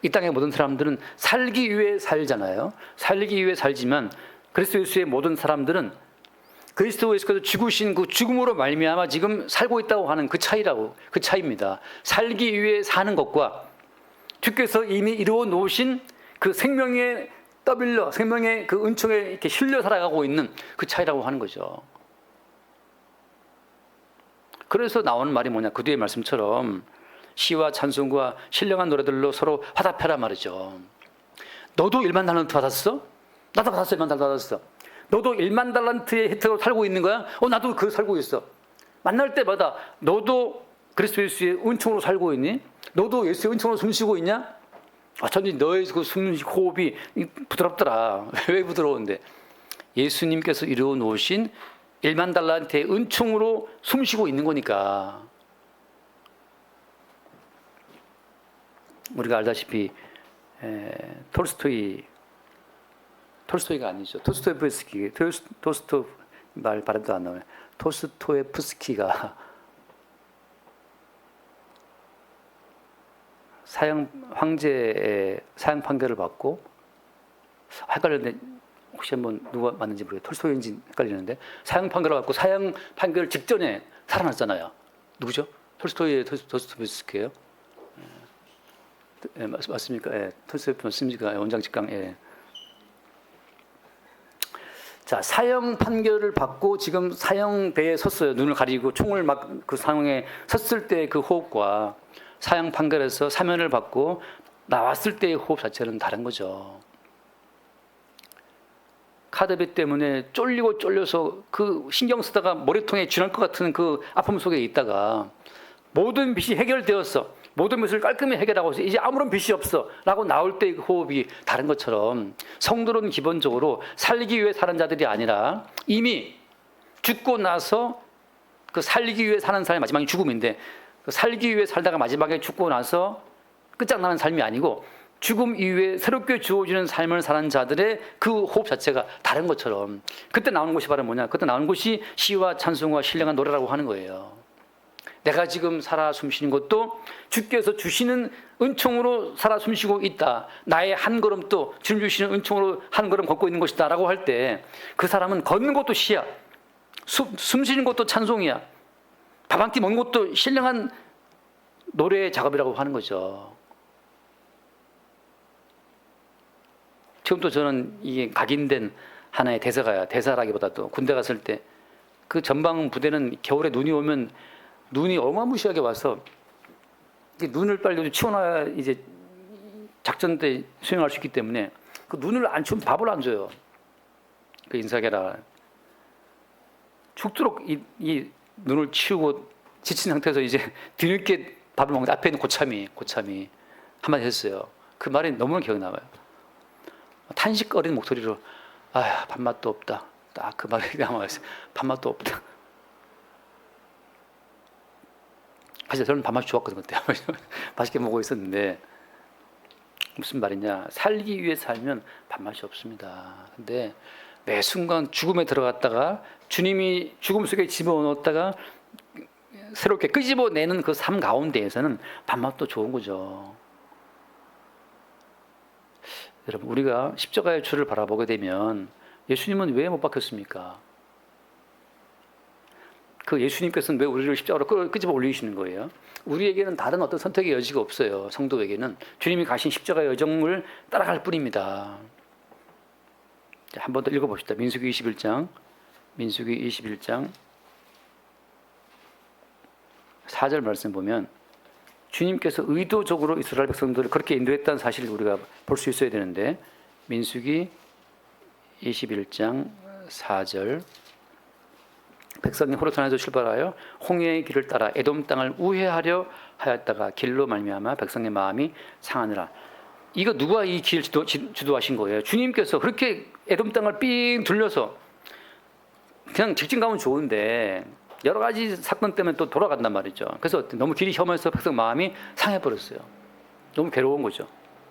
이 땅의 모든 사람들은 살기 위해 살잖아요. 살기 위해 살지만 그리스도 예수의 모든 사람들은 그리스도 예수께서 죽으신 그 죽음으로 말미암아 지금 살고 있다고 하는 그 차이입니다. 살기 위해 사는 것과 주께서 이미 이루어 놓으신 그 생명의 떠밀려 생명의 그 은총에 이렇게 실려 살아가고 있는 그 차이라고 하는 거죠. 그래서 나오는 말이 뭐냐? 그 뒤에 말씀처럼 시와 찬송과 신령한 노래들로 서로 화답해라 말이죠. 너도 1만 달란트 받았어? 나도 받았어. 1만 달란트 받았어. 너도 1만 달란트의 혜택으로 살고 있는 거야? 나도 그거 살고 있어. 만날 때마다 너도 그리스도 예수의 은총으로 살고 있니? 너도 예수의 은총으로 숨쉬고 있냐? 전지 너의 그 숨 호흡이 부드럽더라. 왜 부드러운데? 예수님께서 이루어 놓으신 1만 달란트의 은총으로 숨쉬고 있는 거니까. 우리가 알다시피 톨스토이가 아니죠. 토스토예프스키 말 발음도 안 나와요. 토스토예프스키가 황제의 사형 판결을 받고 헷갈렸는데 혹시 한번 누가 맞는지 모르겠어요. 톨스토이인지 헷갈리는데 사형 판결을 받고 사형 판결 직전에 살아났잖아요. 누구죠? 토스토예프스키예요. 맞습니까? 톨스토이 맞습니까? 원장 직강. 자, 사형 판결을 받고 지금 사형대에 섰어요. 눈을 가리고 총을 막 그 상황에 섰을 때 그 호흡과 사형 판결에서 사면을 받고 나왔을 때의 호흡 자체는 다른 거죠. 카드비 때문에 쫄리고 쫄려서 그 신경 쓰다가 머리통에 쥐날 것 같은 그 아픔 속에 있다가 모든 빚이 해결되었어. 모든 것을 깔끔히 해결하고 있어. 이제 아무런 빚이 없어. 라고 나올 때 그 호흡이 다른 것처럼 성도는 기본적으로 살기 위해 사는 자들이 아니라 이미 죽고 나서 그 살기 위해 사는 삶이 마지막에 죽음인데 그 살기 위해 살다가 마지막에 죽고 나서 끝장나는 삶이 아니고 죽음 이후에 새롭게 주어지는 삶을 사는 자들의 그 호흡 자체가 다른 것처럼 그때 나오는 것이 바로 뭐냐? 그때 나오는 것이 시와 찬송과 신령한 노래라고 하는 거예요. 내가 지금 살아 숨쉬는 것도 주께서 주시는 은총으로 살아 숨쉬고 있다. 나의 한 걸음도 주님 주시는 은총으로 한 걸음 걷고 있는 것이다 라고 할 때 그 사람은 걷는 것도 시야, 숨 쉬는 것도 찬송이야, 밥 한 끼 먹는 것도 신령한 노래의 작업이라고 하는 거죠. 지금도 저는 이게 각인된 하나의 대사라기보다도 군대 갔을 때 그 전방 부대는 겨울에 눈이 오면 눈이 어마무시하게 와서 눈을 빨리 좀 치워놔야 이제 작전 때 수행할 수 있기 때문에 그 눈을 안 치우면 밥을 안 줘요. 그 인사계라 죽도록 이 눈을 치우고 지친 상태에서 이제 뒤늦게 밥을 먹는데 앞에 있는 고참이 한마디 했어요. 그 말이 너무나 기억에 남아요. 탄식 어린 목소리로 아휴 밥맛도 없다. 딱 그 말이 남아있어요. 밥맛도 없다. 사실 저는 밥맛이 좋았거든요. 그때 맛있게 먹고 있었는데 무슨 말이냐, 살기 위해 살면 밥맛이 없습니다. 근데 매 순간 죽음에 들어갔다가 주님이 죽음 속에 집어넣었다가 새롭게 끄집어내는 그 삶 가운데에서는 밥맛도 좋은 거죠. 여러분, 우리가 십자가의 주를 바라보게 되면 예수님은 왜 못 박혔습니까? 그 예수님께서는 왜 우리를 십자가로 끄집어 올리시는 거예요? 우리에게는 다른 어떤 선택의 여지가 없어요. 성도에게는 주님이 가신 십자가의 여정을 따라갈 뿐입니다. 한 번 더 읽어봅시다. 민수기 21장 4절 말씀 보면 주님께서 의도적으로 이스라엘 백성들을 그렇게 인도했다는 사실을 우리가 볼 수 있어야 되는데, 민수기 21장 4절 백성이 호르탄에서 출발하여 홍해의 길을 따라 에돔 땅을 우회하려 하였다가 길로 말미암아 백성의 마음이 상하느라. 이거 누가 이 길 주도하신 거예요? 주님께서 그렇게 에돔 땅을 삥 둘러서 그냥 직진 가면 좋은데 여러 가지 사건 때문에 또 돌아간단 말이죠. 그래서 너무 길이 험해서 백성 마음이 상해버렸어요. 너무 괴로운 거죠.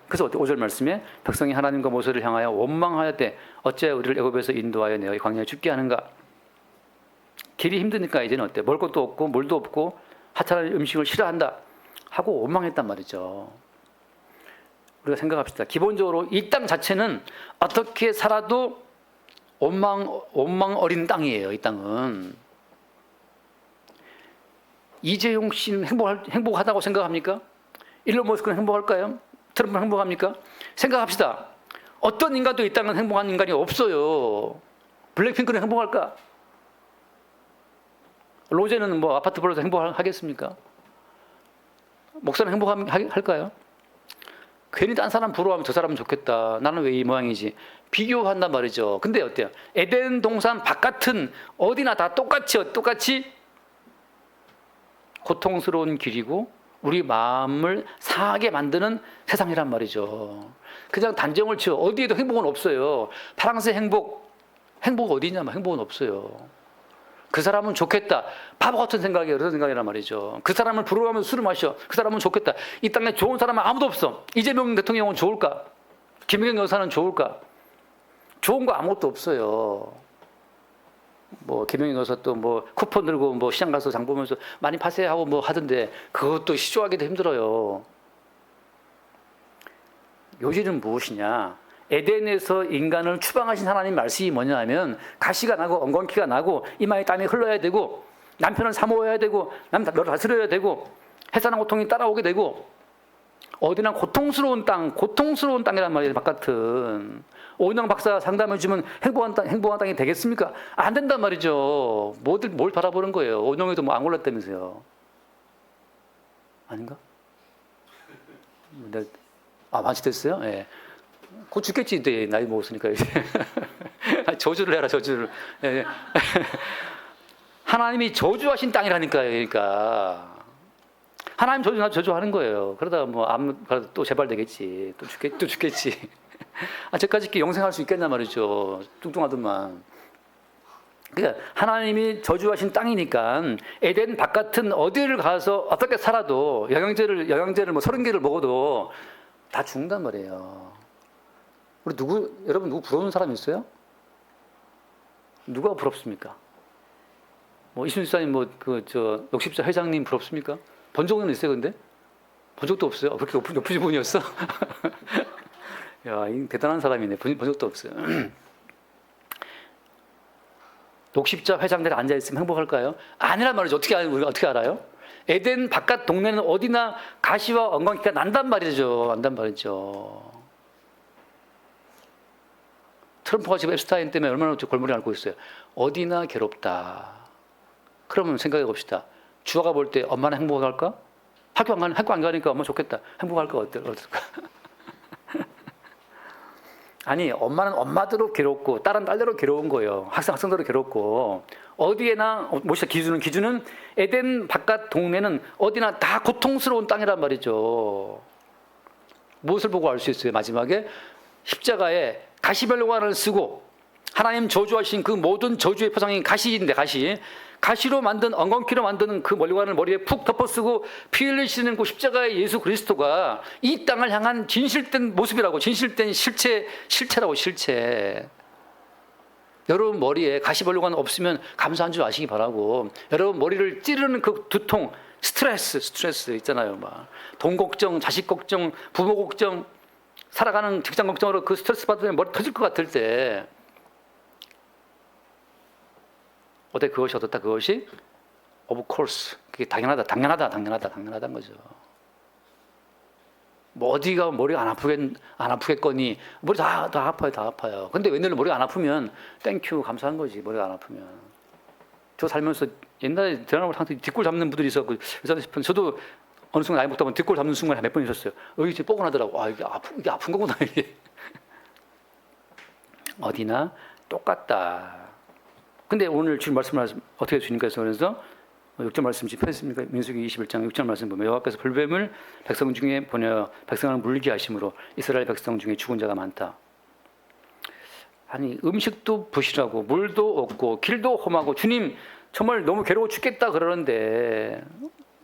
그래서 5절 말씀에 백성이 하나님과 모세를 향하여 원망하였되 어찌하여 우리를 애굽에서 인도하여 내어 광야에 죽게 하는가. 길이 힘드니까 이제는 어때? 먹을 것도 없고 물도 없고 하찮은 음식을 싫어한다 하고 원망했단 말이죠. 우리가 생각합시다. 기본적으로 이 땅 자체는 어떻게 살아도 원망 어린 땅이에요. 이 땅은. 이재용 씨는 행복하다고 생각합니까? 일론 머스크는 행복할까요? 트럼프는 행복합니까? 생각합시다. 어떤 인간도 이 땅은 행복한 인간이 없어요. 블랙핑크는 행복할까? 로제는 뭐 아파트 벌어서 행복하겠습니까? 목사는 행복할까요? 괜히 딴 사람 부러워하면 저 사람은 좋겠다. 나는 왜 이 모양이지? 비교한단 말이죠. 근데 어때요? 에덴 동산 바깥은 어디나 다 똑같이 고통스러운 길이고 우리 마음을 상하게 만드는 세상이란 말이죠. 그냥 단정을 지어 어디에도 행복은 없어요. 프랑스의 행복 어디 있냐면 행복은 없어요. 그 사람은 좋겠다. 바보 같은 생각이에요. 그런 생각이란 말이죠. 그 사람을 부러워하면 술을 마셔. 그 사람은 좋겠다. 이 땅에 좋은 사람은 아무도 없어. 이재명 대통령은 좋을까? 김혜경 여사는 좋을까? 좋은 거 아무것도 없어요. 뭐 김혜경 여사 또 뭐 쿠폰 들고 뭐 시장 가서 장 보면서 많이 파세요 하고 뭐 하던데 그것도 시조하기도 힘들어요. 요지는 무엇이냐? 에덴에서 인간을 추방하신 하나님 말씀이 뭐냐 하면 가시가 나고 엉겅퀴가 나고 이마에 땀이 흘러야 되고 남편을 사모해야 되고 너를 다스려야 되고 해산한 고통이 따라오게 되고 어디나 고통스러운 땅이란 말이에요. 바깥은 오은영 박사가 상담해 주면 행복한 땅이 되겠습니까? 안 된단 말이죠. 뭘 바라보는 거예요. 오은영에도 뭐 안 골랐다면서요. 아닌가? 완치됐어요? 예. 곧 죽겠지, 이제 나이 먹었으니까 이제. 저주를 해라, 저주를. 예. 하나님이 저주하신 땅이라니까요. 그러니까 하나님 저주하는 거예요. 그러다가 뭐 또 재발되겠지. 또 죽겠지. 저까지 이렇게 영생할 수 있겠나 말이죠. 뚱뚱하더만. 그러니까 하나님이 저주하신 땅이니까 에덴 바깥은 어디를 가서 어떻게 살아도 영양제를 뭐 30개를 먹어도 다 죽는단 말이에요. 여러분 누구 부러운 사람 있어요? 누가 부럽습니까? 뭐 이순신사님 녹십자 회장님 부럽습니까? 본 적은 있어요, 근데? 본 적도 없어요. 그렇게 높으신 분이었어? 야, 이 대단한 사람이네. 본 적도 없어요. 녹십자 회장들이 앉아있으면 행복할까요? 아니란 말이죠. 우리가 어떻게 알아요? 에덴 바깥 동네는 어디나 가시와 엉겅퀴가 난단 말이죠. 트럼프가 지금 앱스타인 때문에 얼마나 골머리 앓고 있어요. 어디나 괴롭다. 그러면 생각해 봅시다. 주아가 볼 때 엄마는 행복할까? 학교 안 가니까 엄마 좋겠다. 행복할까? 어떨까? 아니, 엄마는 엄마대로 괴롭고 딸은 딸대로 괴로운 거예요. 학생대로 괴롭고. 어디에나 기준은 에덴 바깥 동네는 어디나 다 고통스러운 땅이란 말이죠. 무엇을 보고 알 수 있어요? 마지막에 십자가에 가시별관을 쓰고 하나님 저주하신 그 모든 저주의 표상이 가시인데 가시로 만든 엉겅퀴로 만드는 그 멀리관을 머리에 푹 덮어쓰고 피 흘리시는 그 십자가의 예수 그리스도가 이 땅을 향한 진실된 모습이라고. 진실된 실체라고. 여러분 머리에 가시벌레관 없으면 감사한 줄 아시기 바라고. 여러분 머리를 찌르는 그 두통, 스트레스 있잖아요. 막 돈 걱정, 자식 걱정, 부모 걱정, 살아가는 직장 걱정으로 그 스트레스 받으면 머리 터질 것 같을 때 그것이 어떻다? 그것이 of course. 그게 당연하다는 거죠. 뭐 어디가 머리가 안 아프겠거니. 머리 다 아파요. 근데 웬일로 머리가 안 아프면 땡큐 감사한 거지. 머리가 안 아프면. 저 살면서 옛날에 대단한 상태 뒷골 잡는 분들이 있었고 저도 어느 순간 나이 먹다 보면 뒷골 잡는 순간이 몇 번 있었어요. 이제 뻐근하더라고. 이게 아픈 거구나 이게. 어디나 똑같다. 근데 오늘 주님 말씀을 어떻게 주님께서 그래서 6절 말씀 집했습니까? 민수기 21장 6절 말씀 보면 여호와께서 불뱀을 백성 중에 보내어 백성을 물리게 하심으로 이스라엘 백성 중에 죽은 자가 많다. 아니 음식도 부실하고 물도 없고 길도 험하고 주님 정말 너무 괴로워 죽겠다 그러는데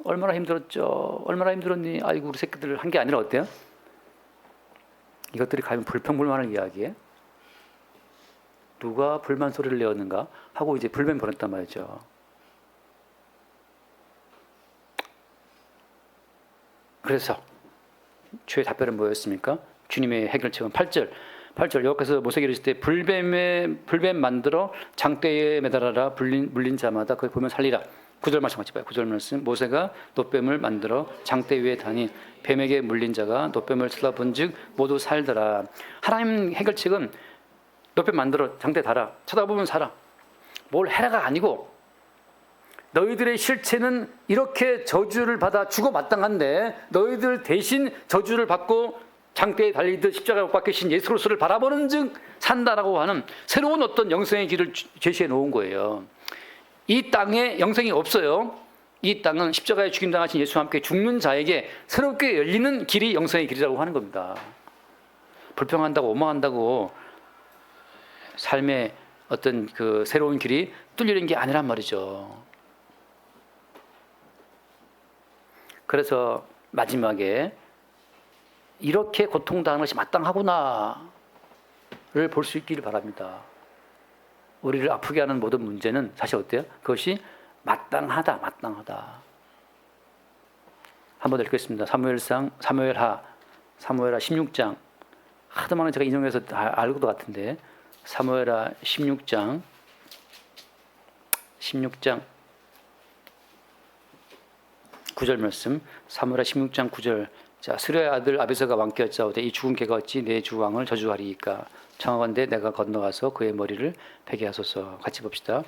얼마나 힘들었죠? 얼마나 힘들었니? 아이고 우리 새끼들 한 게 아니라 어때요? 이것들이 과연 불평불만을 이야기해? 누가 불만 소리를 내었는가 하고 이제 불뱀 보냈단 말이죠. 그래서 주의 답변은 뭐였습니까? 주님의 해결책은 8절 여호와께서 모세에게 이르실 때 불뱀 만들어 장대에 매달아라. 물린 자마다 거기 보면 살리라. 9절 말씀 같이 봐요. 9절 말씀 모세가 놋뱀을 만들어 장대 위에 다니 뱀에게 물린 자가 놋뱀을 쳐다본즉 모두 살더라. 하나님 해결책은 놋뱀 만들어 장대 달아. 쳐다보면 살아. 뭘 해라가 아니고 너희들의 실체는 이렇게 저주를 받아 죽어 마땅한데 너희들 대신 저주를 받고 장대에 달리듯 십자가에 못 박히신 예수 그리스도를 바라보는 즉 산다라고 하는 새로운 어떤 영생의 길을 제시해 놓은 거예요. 이 땅에 영생이 없어요. 이 땅은 십자가에 죽임당하신 예수와 함께 죽는 자에게 새롭게 열리는 길이 영생의 길이라고 하는 겁니다. 불평한다고 원망한다고 삶의 어떤 그 새로운 길이 뚫리는 게 아니란 말이죠. 그래서 마지막에 이렇게 고통당하는 것이 마땅하구나를 볼 수 있기를 바랍니다. 우리를 아프게 하는 모든 문제는 사실 어때요? 그것이 마땅하다. 한번 더 읽겠습니다. 사무엘하 16장. 하도 많은 제가 인용해서 알고 것 같은데 사무엘하 16장 9절 말씀. 사무엘하 16장 9절. 자, 스루야의 아들 아비새가 왕께 여짜오되 이 죽은 개가 어찌 내 주 왕을 저주하리이까? 청하건대 내가 건너가서 그의 머리를 베게 하소서. 같이 봅시다.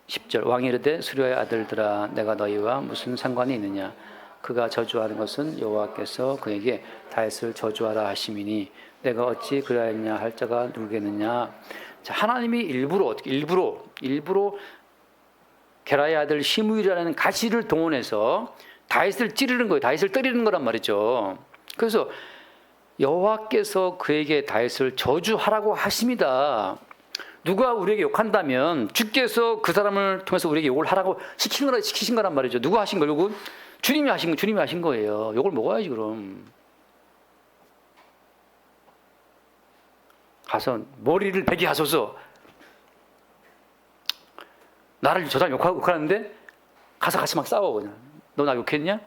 10절 왕이 이르되 스루야의 아들들아 내가 너희와 무슨 상관이 있느냐? 그가 저주하는 것은 여호와께서 그에게 다윗을 저주하라 하심이니 내가 어찌 그리하였냐 할 자가 누구겠느냐? 자, 하나님이 일부러 게라의 아들 시므이라는 가시를 동원해서 다윗을 찌르는 거예요. 다윗을 때리는 거란 말이죠. 그래서 여호와께서 그에게 다윗을 저주하라고 하십니다. 누가 우리에게 욕한다면 주께서 그 사람을 통해서 우리에게 욕을 하라고 시키신 거란 말이죠. 누가 하신 거? 욕은 주님이 하신 거예요. 욕을 먹어야지 그럼. 가서 머리를 베게 하소서. 나를 저 사람 욕하는데 가서 같이 막 싸워 그냥. 너 나 욕했냐?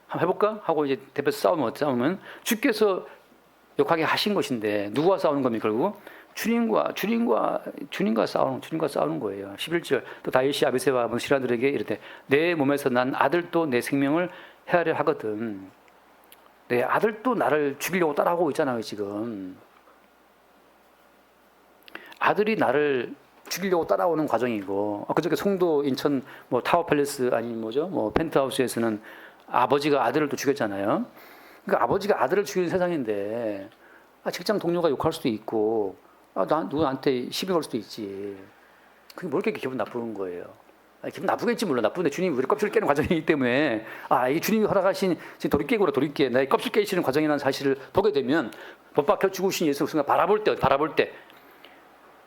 한번 해볼까? 하고 이제 대표에서 싸우면 주께서 욕하게 하신 것인데 누구와 싸우는 겁니까 결국? 주님과 싸우는 거예요. 11절 또 다윗이 아비새와 시라들에게 이르되 내 몸에서 난 아들도 내 생명을 헤아려 하거든. 내 아들도 나를 죽이려고 따라오고 있잖아요 지금. 아들이 나를 죽이려고 따라오는 과정이고 그저께 송도 인천 타워팰리스 펜트하우스에서는 아버지가 아들을 또 죽였잖아요. 그러니까 아버지가 아들을 죽이는 세상인데 직장 동료가 욕할 수도 있고 누구한테 시비 걸 수도 있지. 그게 뭘 그렇게 기분 나쁜 거예요. 기분 나쁘겠지 물론 나쁜데 주님이 우리 껍질을 깨는 과정이기 때문에 이게 주님이 허락하신 돌이깨 나의 껍질 깨시는 과정이라는 사실을 보게 되면 못 박혀 죽으신 예수 그리스도가 바라볼 때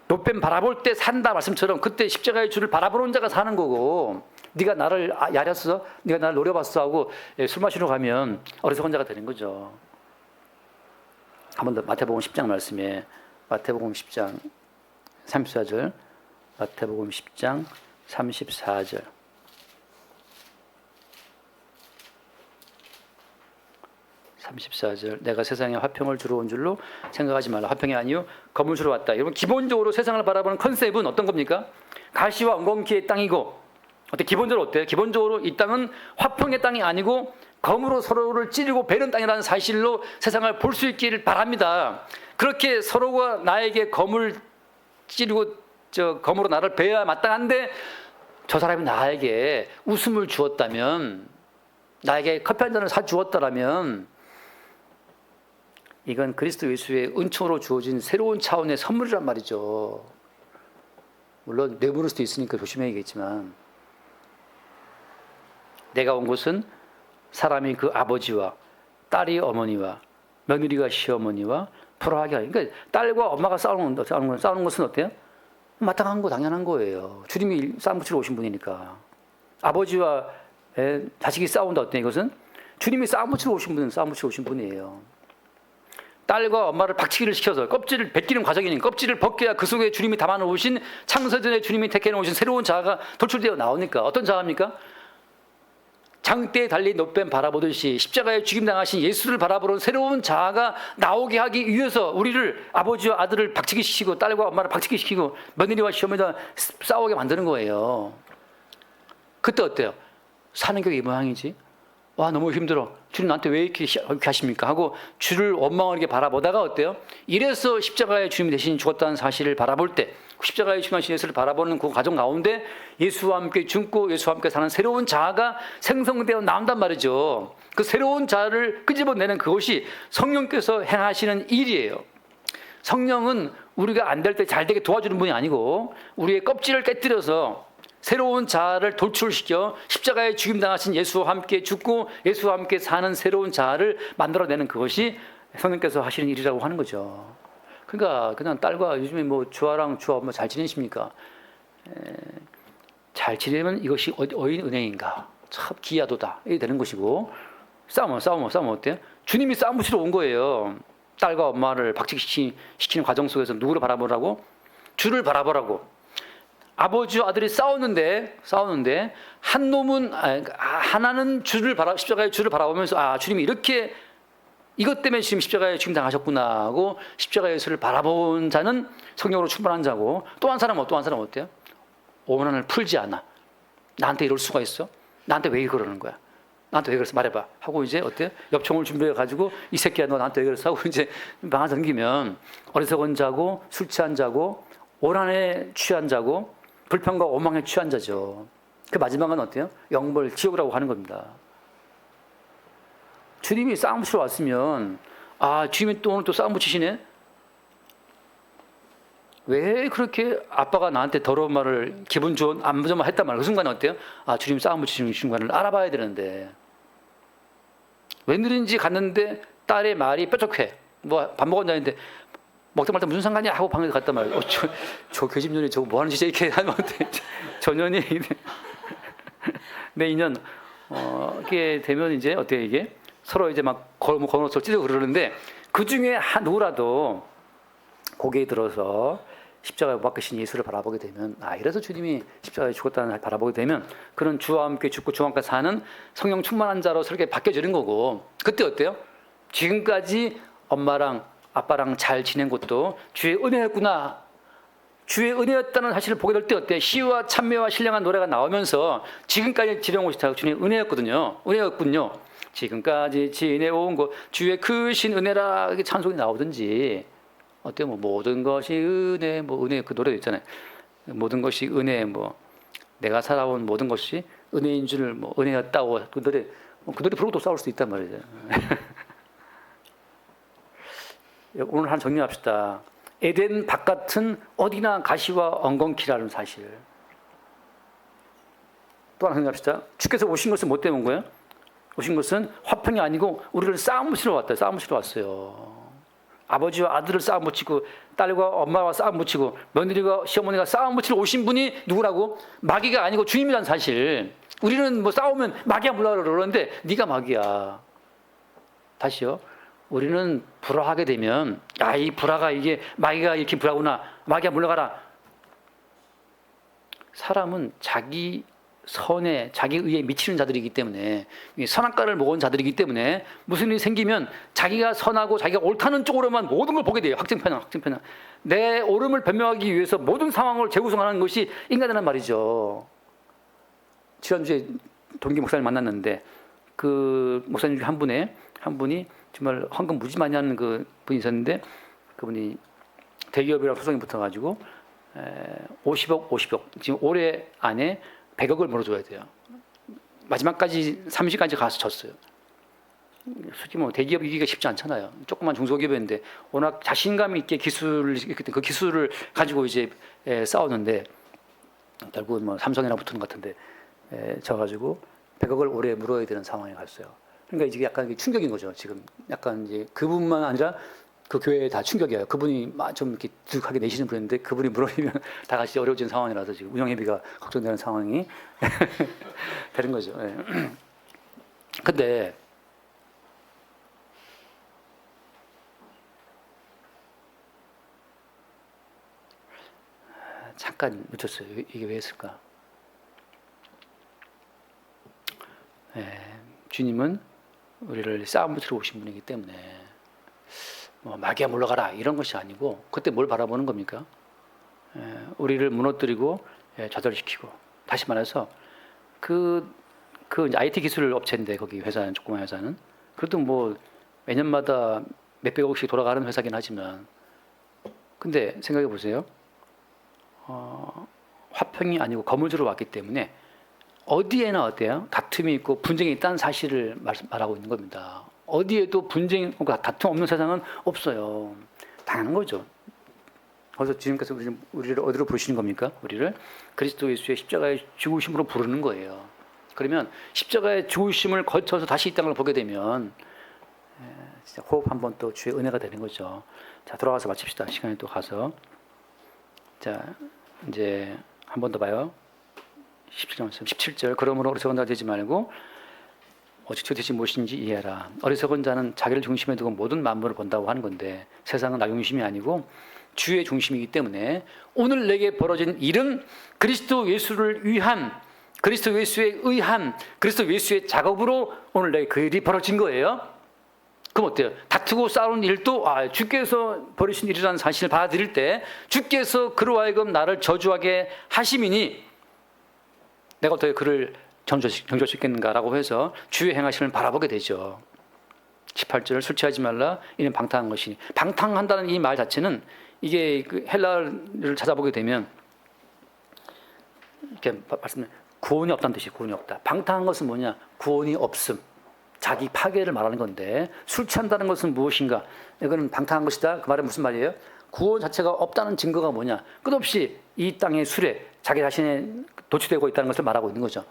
높뱀 바라볼 때 산다 말씀처럼 그때 십자가의 주를 바라보는 자가 사는 거고 네가 나를 야렸어? 네가 나를 노려봤어? 하고 술 마시러 가면 어리석은 자가 되는 거죠. 한 번 더 마태복음 10장 말씀에 마태복음 10장 34절 마태복음 10장 34절 내가 세상에 화평을 주러 온 줄로 생각하지 말라. 화평이 아니요 검을 주러 왔다. 여러분 기본적으로 세상을 바라보는 컨셉은 어떤 겁니까? 가시와 엉겅퀴의 땅이고 기본적으로 어때요? 기본적으로 이 땅은 화평의 땅이 아니고 검으로 서로를 찌르고 베는 땅이라는 사실로 세상을 볼 수 있기를 바랍니다. 그렇게 서로가 나에게 검을 찌르고 검으로 나를 베야 마땅한데 저 사람이 나에게 웃음을 주었다면 나에게 커피 한 잔을 사주었다라면 이건 그리스도 예수의 은총으로 주어진 새로운 차원의 선물이란 말이죠. 물론 내부를 수도 있으니까 조심해야겠지만 내가 온 곳은 사람이 그 아버지와 딸이 어머니와 며느리가 시어머니와 불화하게 하니까 그러니까 딸과 엄마가 싸우는 것은 어때요? 마땅한 거 당연한 거예요. 주님이 싸움 붙이러 오신 분이니까. 아버지와 자식이 싸운다 어때? 이것은 주님이 싸움 붙이러 오신 분이에요. 딸과 엄마를 박치기를 시켜서 껍질을 벗기는 과정이니까 껍질을 벗겨야 그 속에 주님이 담아놓으신 창세전에 주님이 택해놓으신 새로운 자아가 돌출되어 나오니까 어떤 자아입니까? 장대에 달린 높뱀 바라보듯이 십자가에 죽임당하신 예수를 바라보는 새로운 자아가 나오게 하기 위해서 우리를 아버지와 아들을 박치기 시키고 딸과 엄마를 박치기 시키고 며느리와 시어머니와 싸우게 만드는 거예요. 그때 어때요? 사는 게 이 모양이지? 와 너무 힘들어. 주님 나한테 왜 이렇게 하십니까? 하고 주를 원망하게 바라보다가 어때요? 이래서 십자가에 주님이 대신 죽었다는 사실을 바라볼 때 십자가에 죽으신 예수를 바라보는 그 과정 가운데 예수와 함께 죽고 예수와 함께 사는 새로운 자아가 생성되어 나온단 말이죠. 그 새로운 자아를 끄집어내는 그것이 성령께서 행하시는 일이에요. 성령은 우리가 안 될 때 잘 되게 도와주는 분이 아니고 우리의 껍질을 깨뜨려서 새로운 자아를 돌출시켜 십자가에 죽임당하신 예수와 함께 죽고 예수와 함께 사는 새로운 자아를 만들어내는 그것이 성령께서 하시는 일이라고 하는 거죠. 그러니까 그냥 딸과 요즘에 주아랑 주아 엄마 잘 지내십니까? 잘 지내면 이것이 어인 은혜인가? 참 기야도다. 이게 되는 것이고 싸우면 어때요? 주님이 싸움 붙이러 온 거예요. 딸과 엄마를 박치시키는 과정 속에서 누구를 바라보라고? 주를 바라보라고. 아버지와 아들이 싸우는데 한 놈은 하나는 십자가의 주를 바라보면서 주님이 이렇게 이것 때문에 지금 십자가에 죽임 당하셨구나 하고 십자가의 예수를 바라본 자는 성령으로 충만한 자고 또 한 사람은 어때요? 오만을 풀지 않아. 나한테 이럴 수가 있어? 나한테 왜 그러는 거야? 나한테 왜 그랬어? 말해봐. 하고 이제 어때요? 엽총을 준비해가지고 이 새끼야 너 나한테 왜 그랬어? 하고 이제 방아 넘기면 어리석은 자고 술 취한 자고 오란에 취한 자고 불평과 오망에 취한 자죠. 그 마지막은 어때요? 영벌 지옥이라고 하는 겁니다. 주님이 싸움 붙이러 왔으면 주님이 또 오늘 또 싸움 붙이시네? 왜 그렇게 아빠가 나한테 더러운 말을 기분 좋은 안 좋은 말 했단 말이에요. 그 순간에 어때요? 아, 주님 싸움 붙이는 순간을 알아봐야 되는데 웬일인지 갔는데 딸의 말이 뾰족해. 뭐 밥 먹었냐는데 먹다 말다 무슨 상관이야 하고 방에 갔단 말이에요. 저 계집년이 저거 뭐 하는 짓이야 이렇게 하면 전년이 내 인연 이게 되면 이제 어때요 이게 서로 이제 막 건너서 찢어 그러는데 그 중에 누구라도 고개에 들어서 십자가에 못 박히신 예수를 바라보게 되면 이래서 주님이 십자가에 죽었다는 걸 바라보게 되면 그런 주와 함께 죽고 주와 함께 사는 성령 충만한 자로 그렇게 바뀌어지는 거고 그때 어때요? 지금까지 엄마랑 아빠랑 잘 지낸 것도 주의 은혜였구나. 주의 은혜였다는 사실을 보게 될 때 어때? 시와 찬미와 신령한 노래가 나오면서 지금까지 지내온 것이 다 주님의 은혜였거든요. 은혜였군요. 지금까지 지내온 것 주의 크신 은혜라 이렇게 찬송이 나오든지 어때요? 뭐 모든 것이 은혜, 뭐 은혜 그 노래도 있잖아요. 모든 것이 은혜, 뭐 내가 살아온 모든 것이 은혜인 줄 뭐 은혜였다고 그 노래 부르고도 싸울 수 있단 말이죠. 오늘 한 정리합시다. 에덴 바깥은 어디나 가시와 엉겅퀴라는 사실. 또 하나 정리합시다. 주께서 오신 것은 뭐 때문인 거예요? 오신 것은 화평이 아니고 우리를 싸움 붙이러 왔다. 싸움 붙이러 왔어요. 아버지와 아들을 싸움 붙이고 딸과 엄마와 싸움 붙이고 며느리가 시어머니가 싸움 붙이러 오신 분이 누구라고? 마귀가 아니고 주님이란 사실. 우리는 뭐 싸우면 마귀야 물러가라 그러는데 네가 마귀야. 다시요. 우리는 불화하게 되면 이 불화가 이게 마귀가 이렇게 불화구나. 마귀야 물러가라. 사람은 자기 선에 자기 의에 미치는 자들이기 때문에 선악과를 먹은 자들이기 때문에 무슨 일이 생기면 자기가 선하고 자기가 옳다는 쪽으로만 모든 걸 보게 돼요. 확증편향. 내 옳음을 변명하기 위해서 모든 상황을 재구성하는 것이 인간이란 말이죠. 지난주에 동기 목사를 만났는데 그 목사님 중에 한 분이 정말 헌금 무지 많이 하는 그 분이 있었는데 그분이 대기업이랑 소송이 붙어가지고 50억 지금 올해 안에 100억을 물어줘야 돼요. 마지막까지 30까지 가서 졌어요. 솔직히 뭐 대기업 이기기가 쉽지 않잖아요. 조그만 중소기업인데 워낙 자신감 있게 그 기술을 가지고 이제 싸우는데 결국은 뭐 삼성이나 붙은 것 같은데 져가지고 100억을 올해 물어야 되는 상황에 갔어요. 그러니까 이게 약간 충격인 거죠. 지금 약간 이제 그분만 아니라 그 교회에 다 충격이에요. 그분이 좀 이렇게 두둑하게 내시는 분인데 그분이 물어리면 다 같이 어려워진 상황이라서 지금 운영회비가 걱정되는 상황이 되는 거죠. 근데 잠깐 놓쳤어요. 이게 왜 했을까? 주님은 우리를 싸움 붙이러 오신 분이기 때문에 뭐 마귀야 물러가라 이런 것이 아니고 그때 뭘 바라보는 겁니까? 우리를 무너뜨리고 좌절시키고 다시 말해서 그 IT 기술 업체인데 거기 회사는 조그만 회사는 그래도 뭐 매년마다 몇백억씩 돌아가는 회사긴 하지만 근데 생각해 보세요. 화평이 아니고 거물주로 왔기 때문에 어디에나 어때요? 다툼이 있고 분쟁이 있다는 사실을 말하고 있는 겁니다. 어디에도 분쟁, 다툼 없는 세상은 없어요. 당연한 거죠. 그래서 주님께서 우리를 어디로 부르시는 겁니까? 우리를 그리스도 예수의 십자가의 죽으심으로 부르는 거예요. 그러면 십자가의 죽으심을 거쳐서 다시 이 땅을 보게 되면 진짜 호흡 한번 또 주의 은혜가 되는 거죠. 자, 돌아가서 마칩시다. 시간이 또 가서. 자, 이제 한 번 더 봐요. 17절. 그러므로 어리석은 자 되지 말고 오직 주 대신 무엇인지 이해하라. 어리석은 자는 자기를 중심에 두고 모든 만물을 본다고 하는 건데 세상은 나 중심이 아니고 주의 중심이기 때문에 오늘 내게 벌어진 일은 그리스도 예수를 위한 그리스도 예수에 의한 그리스도 예수의 작업으로 오늘 내게 그 일이 벌어진 거예요. 그럼 어때요? 다투고 싸우는 일도 주께서 벌이신 일이라는 사실을 받아들일 때 주께서 그로 하여금 나를 저주하게 하심이니 내가 어떻게 그를 정죄할 수 있겠는가라고 해서 주의 행하심을 바라보게 되죠. 18절 술 취하지 말라 이는 방탕한 것이니 방탕한다는 이 말 자체는 이게 그 헬라를 찾아보게 되면 이렇게 말씀드리면 구원이 없다는 뜻이에요. 구원이 없다. 방탕한 것은 뭐냐? 구원이 없음. 자기 파괴를 말하는 건데 술 취한다는 것은 무엇인가? 이거는 방탕한 것이다. 그 말은 무슨 말이에요? 구원 자체가 없다는 증거가 뭐냐? 끝없이 이 땅의 술에 자기 자신이 도취되고 있다는 것을 말하고 있는 거죠.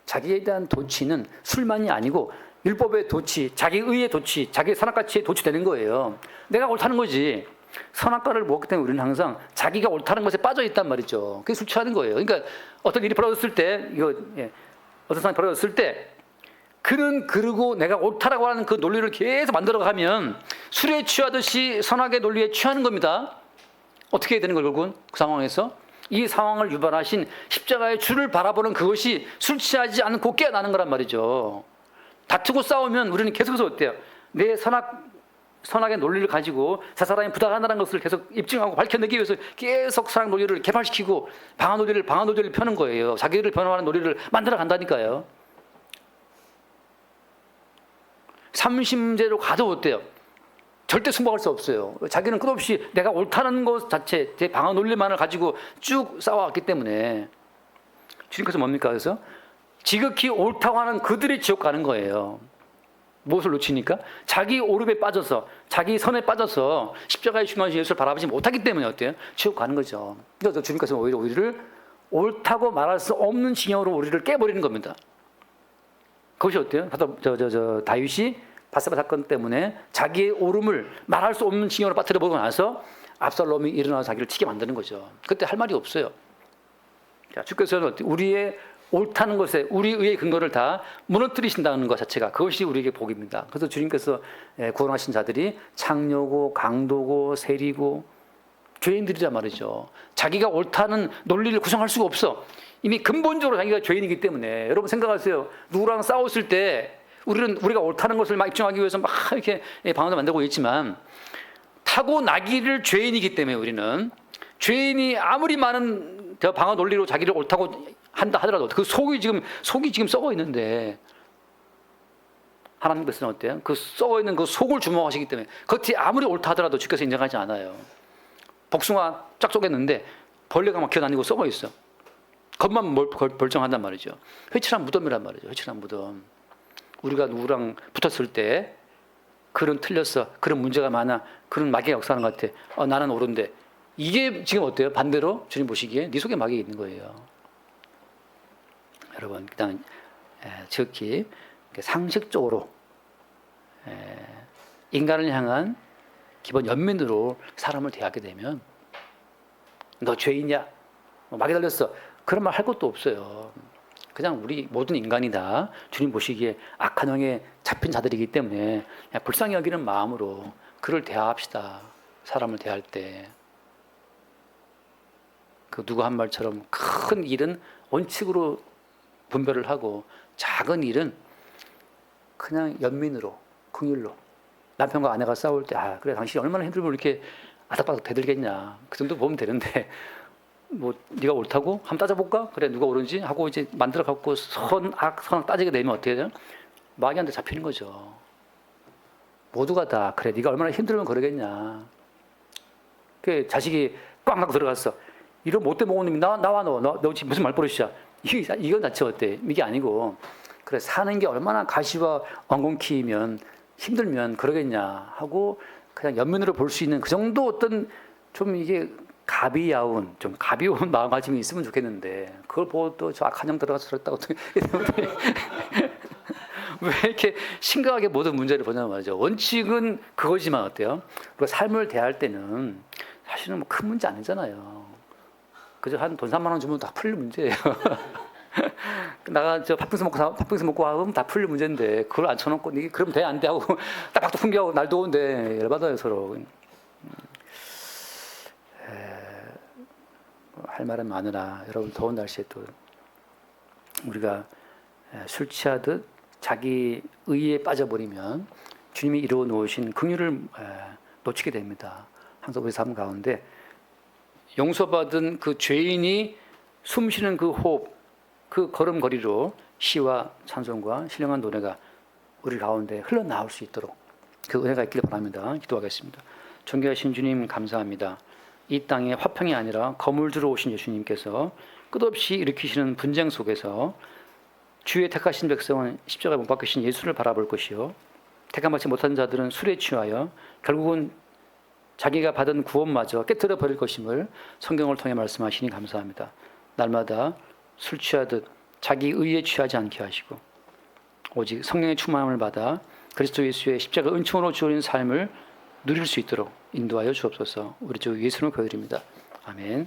자기에 대한 도취는 술만이 아니고 율법의 도취, 자기 의의 도취, 자기 선악가치에 도취되는 거예요. 내가 옳다는 거지. 선악과를 먹기 때문에 우리는 항상 자기가 옳다는 것에 빠져 있단 말이죠. 그게 술 취하는 거예요. 그러니까 어떤 일이 벌어졌을 때, 어떤 상황이 벌어졌을 때, 그는 그러고 내가 옳다라고 하는 그 논리를 계속 만들어가면 술에 취하듯이 선악의 논리에 취하는 겁니다. 어떻게 해야 되는 걸 결국은 그 상황에서 이 상황을 유발하신 십자가의 주를 바라보는 그것이 술 취하지 않고 깨어나는 거란 말이죠. 다투고 싸우면 우리는 계속해서 어때요? 내 선악의 논리를 가지고 저 사람이 부당하다는 것을 계속 입증하고 밝혀내기 위해서 계속 선악 논리를 개발시키고 방어 논리를 펴는 거예요. 자기를 변호하는 논리를 만들어 간다니까요. 삼심제로 가도 어때요? 절대 승복할 수 없어요. 자기는 끝없이 내가 옳다는 것 자체, 제 방어 논리만을 가지고 쭉 싸워왔기 때문에 주님께서 뭡니까? 그래서 지극히 옳다고 하는 그들이 지옥 가는 거예요. 무엇을 놓치니까? 자기 오름에 빠져서, 자기 선에 빠져서 십자가의 중요하신 예수를 바라보지 못하기 때문에 어때요? 지옥 가는 거죠. 그래서 주님께서 오히려 우리를 옳다고 말할 수 없는 징역으로 우리를 깨버리는 겁니다. 그것이 어때요? 다윗이 바세바 사건 때문에 자기의 옳음을 말할 수 없는 징역으로 빠뜨려 보고 나서 압살롬이 일어나서 자기를 치게 만드는 거죠. 그때 할 말이 없어요. 자, 주께서는 우리의 옳다는 것에 우리 의의 근거를 다 무너뜨리신다는 것 자체가 그것이 우리에게 복입니다. 그래서 주님께서 구원하신 자들이 창녀고 강도고 세리고 죄인들이란 말이죠. 자기가 옳다는 논리를 구성할 수가 없어. 이미 근본적으로 자기가 죄인이기 때문에. 여러분 생각하세요. 누구랑 싸웠을 때 우리가 옳다는 것을 막 입증하기 위해서 막 이렇게 방언을 만들고 있지만 타고나기를 죄인이기 때문에 우리는 죄인이 아무리 많은 방어 논리로 자기를 옳다고 한다 하더라도 그 속이 지금 썩어 있는데 하나님께서는 어때요? 그 썩어 있는 그 속을 주목하시기 때문에 겉이 아무리 옳다 하더라도 주께서 인정하지 않아요. 복숭아 쫙 쪼갰는데 벌레가 막 기어다니고 썩어 있어. 겉만 벌정한단 말이죠. 회칠한 무덤이란 말이죠. 회칠한 무덤. 우리가 누구랑 붙었을 때 그런 틀렸어. 그런 문제가 많아. 그런 마귀가 역사하는 것 같아. 나는 옳은데. 이게 지금 어때요? 반대로 주님 보시기에 네 속에 마귀가 있는 거예요. 여러분 일단 지극히 상식적으로 인간을 향한 기본 연민으로 사람을 대하게 되면 너 죄인이야? 마귀 달렸어. 그런 말 할 것도 없어요. 그냥 우리 모든 인간이 다 주님 보시기에 악한 영에 잡힌 자들이기 때문에 그냥 불쌍히 여기는 마음으로 그를 대합시다. 사람을 대할 때. 그 누구 한 말처럼 큰 일은 원칙으로 분별을 하고 작은 일은 그냥 연민으로, 긍휼로. 남편과 아내가 싸울 때 그래 당신이 얼마나 힘들면 이렇게 아닥바닥 대들겠냐. 그 정도 보면 되는데 뭐 네가 옳다고? 한번 따져볼까? 그래 누가 옳은지 하고 이제 만들어 갖고 선악 따지게 되면 어떻게 돼요? 마귀한테 잡히는 거죠. 모두가 다 그래 네가 얼마나 힘들면 그러겠냐. 그 자식이 꽉 하고 들어갔어. 이런 못된 모모님이 나와 너 지금 무슨 말버릇이야? 이건 자체 어때? 이게 아니고 그래 사는 게 얼마나 가시와 엉겅퀴면 힘들면 그러겠냐 하고 그냥 연민으로 볼 수 있는 그 정도 어떤 좀 이게 가비야운 좀 가비운 마음가짐이 있으면 좋겠는데 그걸 보고 또 저 악한 형 들어가서 저랬다고 왜 이렇게 심각하게 모든 문제를 보냐면 말이죠. 원칙은 그거지만 어때요? 우리가 삶을 대할 때는 사실은 뭐 큰 문제 아니잖아요. 그저 한 돈 3만 원 주면 다 풀릴 문제예요. 나가 저 팥빙수 먹고 하면 다 풀릴 문제인데 그걸 안 쳐놓고 이게 그러면 돼 안 돼 하고 딱 박도 풍기하고 날 더운데 열받아요 서로. 할 말은 많으나 여러분 더운 날씨에 또 우리가 술 취하듯 자기 의에 빠져버리면 주님이 이루어 놓으신 긍휼을 놓치게 됩니다. 항상 우리 삶 가운데 용서받은 그 죄인이 숨쉬는 그 호흡, 그 걸음걸이로 시와 찬송과 신령한 노래가 우리 가운데 흘러나올 수 있도록 그 은혜가 있기를 바랍니다. 기도하겠습니다. 존귀하신 주님 감사합니다. 이 땅에 화평이 아니라 거물들어 오신 예수님께서 끝없이 일으키시는 분쟁 속에서 주의 택하신 백성은 십자가에 못 박히신 예수를 바라볼 것이요 택함받지 못한 자들은 술에 취하여 결국은 자기가 받은 구원마저 깨뜨려 버릴 것임을 성경을 통해 말씀하시니 감사합니다. 날마다 술 취하듯 자기 의에 취하지 않게 하시고 오직 성령의 충만함을 받아 그리스도 예수의 십자가 은총으로 주어진 삶을 누릴 수 있도록 인도하여 주옵소서. 우리 주 예수님을 거드립니다. 아멘.